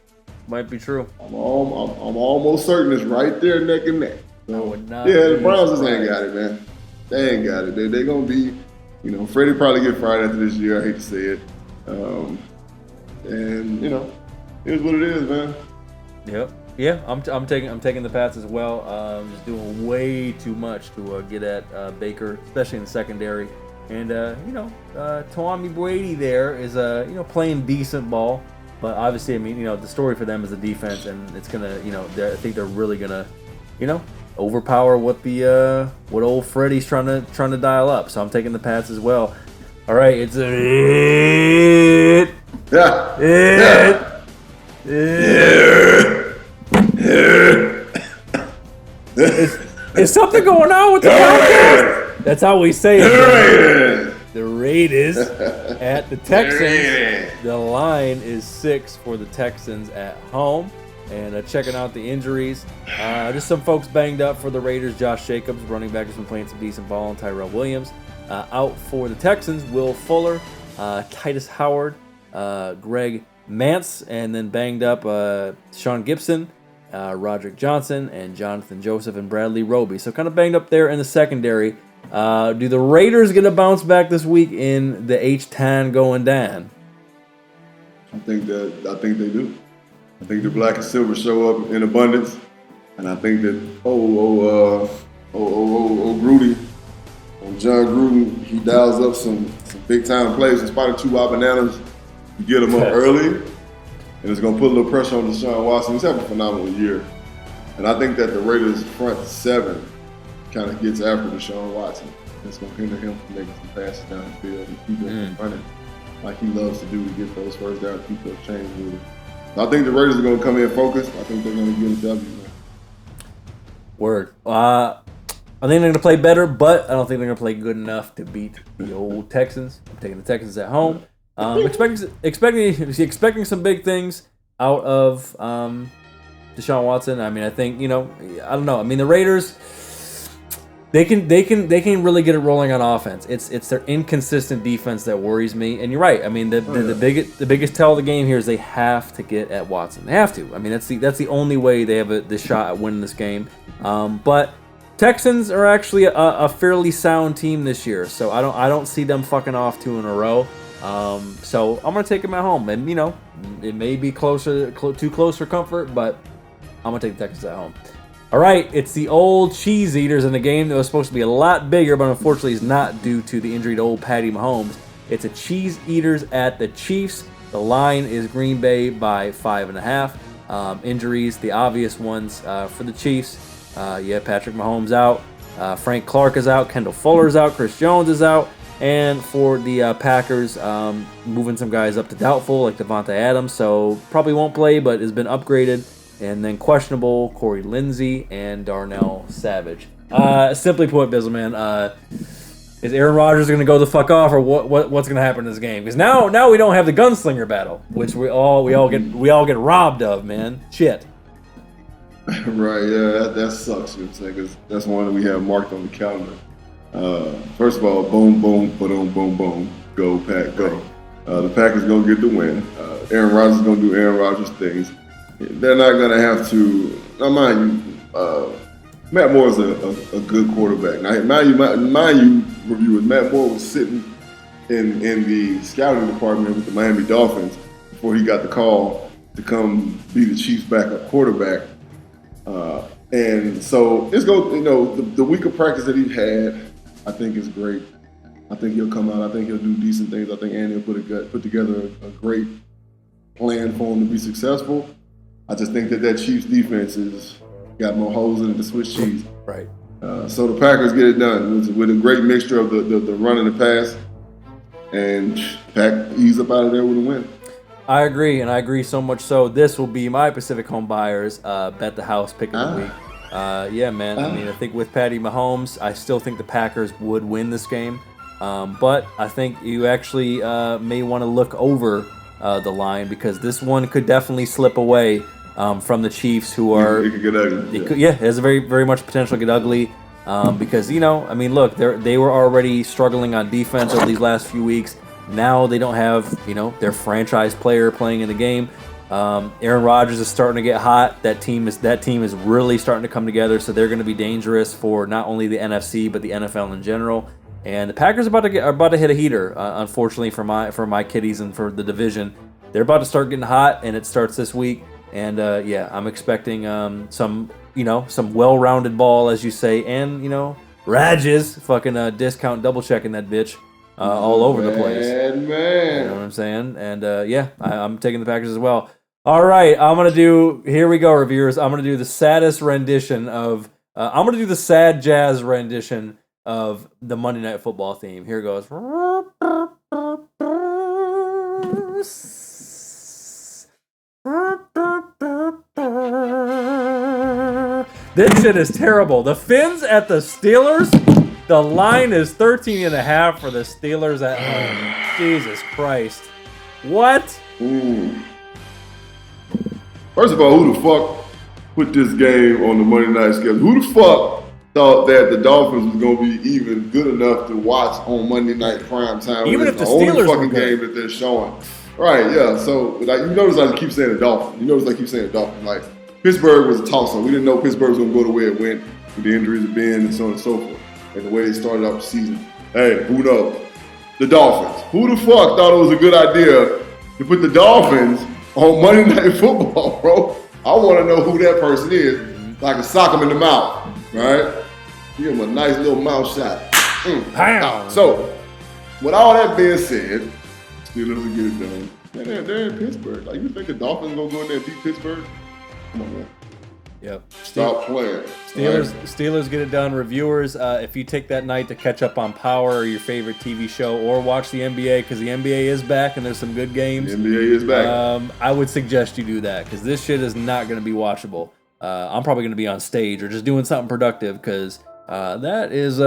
B: I'm almost certain it's right there neck and neck. So, the Browns just ain't got it, man. They ain't got it. They're going to be, Freddie probably get fired after this year. I hate to say it. And, here's what it is, man.
A: Yep. Yeah, I'm taking the Pats as well. Just doing way too much to get at Baker, especially in the secondary. And, Tommy Brady there is, playing decent ball. But obviously, I mean, the story for them is the defense, and it's gonna, I think they're really gonna, overpower what old Freddie's trying to dial up. So I'm taking the Pats as well. All right, it's Is something going on with the podcast? That's how we say it. The Raiders at the Texans. The line is 6 for the Texans at home. And checking out the injuries. Just some folks banged up for the Raiders. Josh Jacobs, running back, has been playing some decent ball. And Tyrell Williams. Out for the Texans, Will Fuller, Titus Howard, Greg Mance, and then banged up Sean Gibson, Roderick Johnson, and Jonathan Joseph and Bradley Roby. So kind of banged up there in the secondary. Do the Raiders get a bounce back this week in the H-Town going down?
B: I think they do. I think the black and silver show up in abundance, and I think that Gruden, John Gruden, he dials up some big time plays. In spite of 2 wild bananas, you get them up early, and it's gonna put a little pressure on Deshaun Watson. He's having a phenomenal year, and I think that the Raiders' front 7 kind of gets after Deshaun Watson. It's gonna hinder him from making some passes down the field and keep him running like he loves to do to get those first down, keep those chains moving. So I think the Raiders are gonna come in focused. I think they're gonna get a W. Man.
A: Word. I think they're going to play better, but I don't think they're going to play good enough to beat the old Texans. I'm taking the Texans at home. Expecting some big things out of Deshaun Watson. I mean, I think, I don't know. I mean, the Raiders, they can really get it rolling on offense. It's their inconsistent defense that worries me. And you're right. I mean, the biggest tell of the game here is they have to get at Watson. They have to. I mean, that's the only way they have the shot at winning this game. But Texans are actually a fairly sound team this year, so I don't see them fucking off 2 in a row. So I'm gonna take them at home, and it may be too close for comfort, but I'm gonna take the Texans at home. All right, it's the old cheese eaters in the game that was supposed to be a lot bigger, but unfortunately is not due to the injury to old Patty Mahomes. It's a cheese eaters at the Chiefs. The line is Green Bay by 5.5. Injuries, the obvious ones for the Chiefs. Patrick Mahomes out. Frank Clark is out. Kendall Fuller's out. Chris Jones is out. And for the Packers, moving some guys up to doubtful, like Devontae Adams, so probably won't play, but has been upgraded. And then questionable, Corey Lindsey and Darnell Savage. Simply put, Bizzleman, is Aaron Rodgers going to go the fuck off, or what's going to happen in this game? Because now we don't have the gunslinger battle, which we all get robbed of, man. Shit.
B: Right, yeah, that sucks, you know what I'm saying, because that's one that we have marked on the calendar. First of all, boom, boom, boom, boom, boom, go, Pack, go. The Packers going to get the win. Aaron Rodgers is going to do Aaron Rodgers things. They're not going to have to, now mind you, Matt Moore is a good quarterback. Now, mind you, reviewers, Matt Moore was sitting in the scouting department with the Miami Dolphins before he got the call to come be the Chiefs' backup quarterback. And so it's the week of practice that he had, I think is great. I think he'll come out. I think he'll do decent things. I think Andy will put together a great plan for him to be successful. I just think that Chiefs defense has got more holes in it than Swiss cheese.
A: Right.
B: So the Packers get it done with a great mixture of the run and the pass, and Pack ease up out of there with a win.
A: I agree, and I agree so much so. This will be my Pacific Home Buyers bet the house pick of the week. Yeah, man. I mean, I think with Patty Mahomes, I still think the Packers would win this game. But I think you actually may want to look over the line, because this one could definitely slip away from the Chiefs, who are...
B: It could get ugly.
A: It has a very, very much potential to get ugly. Because, I mean, look, they were already struggling on defense over these last few weeks. Now they don't have, their franchise player playing in the game. Aaron Rodgers is starting to get hot. That team is really starting to come together, so they're going to be dangerous for not only the NFC but the NFL in general. And the Packers are about to hit a heater. Unfortunately for my kiddies and for the division, they're about to start getting hot, and it starts this week. And I'm expecting some well-rounded ball, as you say, and Rages fucking discount double checking that bitch. All over the place.
B: Man.
A: You know what I'm saying? And I'm taking the Packers as well. All right, here we go, reviewers. I'm going to do the saddest rendition of, I'm going to do the sad jazz rendition of the Monday Night Football theme. Here it goes. This shit is terrible. The Finns at the Steelers. The line is 13.5 for the Steelers at home. Jesus Christ. What?
B: First of all, who the fuck put this game on the Monday night schedule? Who the fuck thought that the Dolphins was going to be even good enough to watch on Monday night prime time?
A: Even if the
B: Steelers
A: Steelers
B: the only
A: were
B: fucking
A: good.
B: game that they're showing. Right, yeah. So like, you notice I keep saying the Dolphins. Like Pittsburgh was a toss-up. We didn't know Pittsburgh was going to go the way it went with the injuries have been and so on and so forth. And the way they started out the season. Hey, who knows? The Dolphins. Who the fuck thought it was a good idea to put the Dolphins on Monday Night Football, bro? I want to know who that person is so I can sock him in the mouth, right? Give him a nice little mouth shot. So, with all that being said, Steelers will get it done. Man, they're in Pittsburgh. Like, you think the Dolphins gonna go in there and beat Pittsburgh? Come on, man.
A: Yep.
B: Stop playing.
A: Steelers get it done. Reviewers, if you take that night to catch up on Power or your favorite TV show, or watch the NBA, because the NBA is back and there's some good games.
B: The NBA is back.
A: I would suggest you do that, because this shit is not going to be watchable. I'm probably going to be on stage or just doing something productive, because that is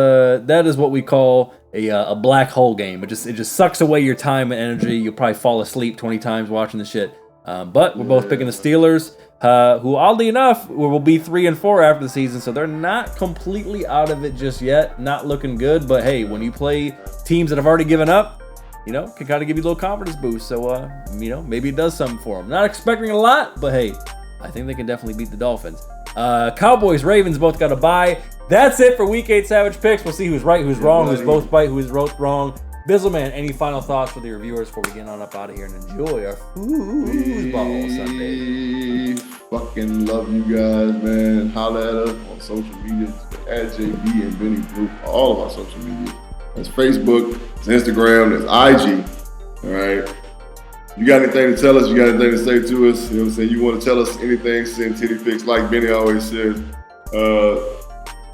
A: what we call a black hole game. It just sucks away your time and energy. You'll probably fall asleep 20 times watching the shit. But we're both picking the Steelers, who oddly enough will be 3-4 after the season, so they're not completely out of it just yet. Not looking good, but hey, when you play teams that have already given up, can kind of give you a little confidence boost. So maybe it does something for them. Not expecting a lot, but hey, I think they can definitely beat the Dolphins. Cowboys, Ravens both got a bye. That's it for Week 8 Savage Picks. We'll see who's right, who's wrong, who's both right, who's both wrong. Bizzleman, any final thoughts for the reviewers before we get on up out of here and enjoy our foosball Sunday?
B: Fucking love you guys, man. Holla at us on social media at JB and Benny Blue. All of our social media. That's Facebook, it's Instagram, that's IG. All right. You got anything to tell us? You got anything to say to us? You know what I'm saying? You want to tell us anything? Send titty pics like Benny always says.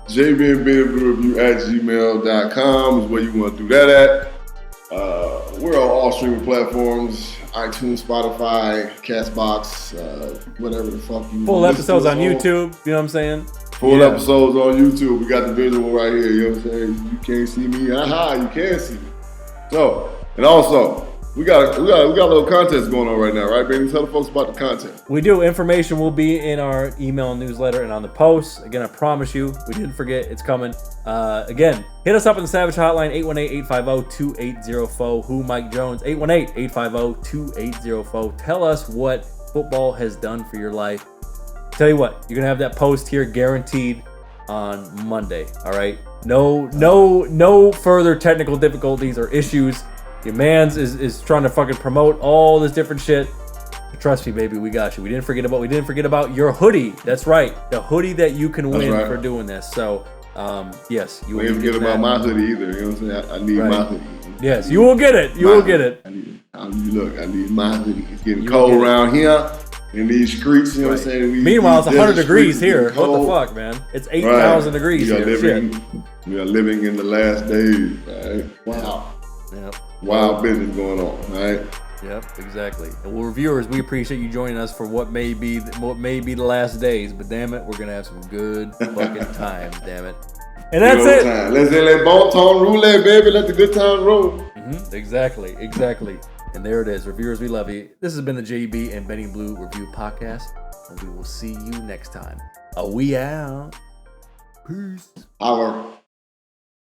B: JB and Benny Blue Review at gmail.com is where you want to do that at. We're on all streaming platforms, iTunes, Spotify, Castbox, whatever the fuck you want.
A: Full episodes on YouTube, you know what I'm saying?
B: Full episodes on YouTube. We got the visual right here, you know what I'm saying? You can't see me, you can see me. So, and also, we got a little contest going on right now, right, baby? Tell the folks about the contest.
A: We do. Information will be in our email newsletter and on the posts. Again, I promise you, we didn't forget. It's coming. Again, hit us up on the Savage Hotline, 818-850-2804. Who Mike Jones, 818-850-2804. Tell us what football has done for your life. Tell you what, you're going to have that post here guaranteed on Monday, all right? No further technical difficulties or issues. Your mans is trying to fucking promote all this different shit. Trust me, baby, we got you. We didn't forget about your hoodie. That's right, the hoodie that you can win for doing this. So, yes, you will.
B: We didn't forget about my hoodie either. You know what I'm saying? I need my hoodie.
A: Yes, you will get it. You will get it.
B: I need my hoodie. It's getting cold around here in these streets. You know what I'm saying?
A: Meanwhile, it's 100 degrees here. What the fuck, man? It's 8,000 degrees here.
B: We are living in the last days. Right? Wow.
A: Yep.
B: Wild business going on, right?
A: Yep, exactly. And well, reviewers, we appreciate you joining us for what may be the last days, but damn it, we're gonna have some good fucking times, damn it. And that's it.
B: Time. Let's let bon ton roulette, baby. Let the good time roll.
A: Exactly. And there it is. Reviewers, we love you. This has been the JB and Benny Blue Review Podcast, and we will see you next time. We out. Peace.
B: Hour.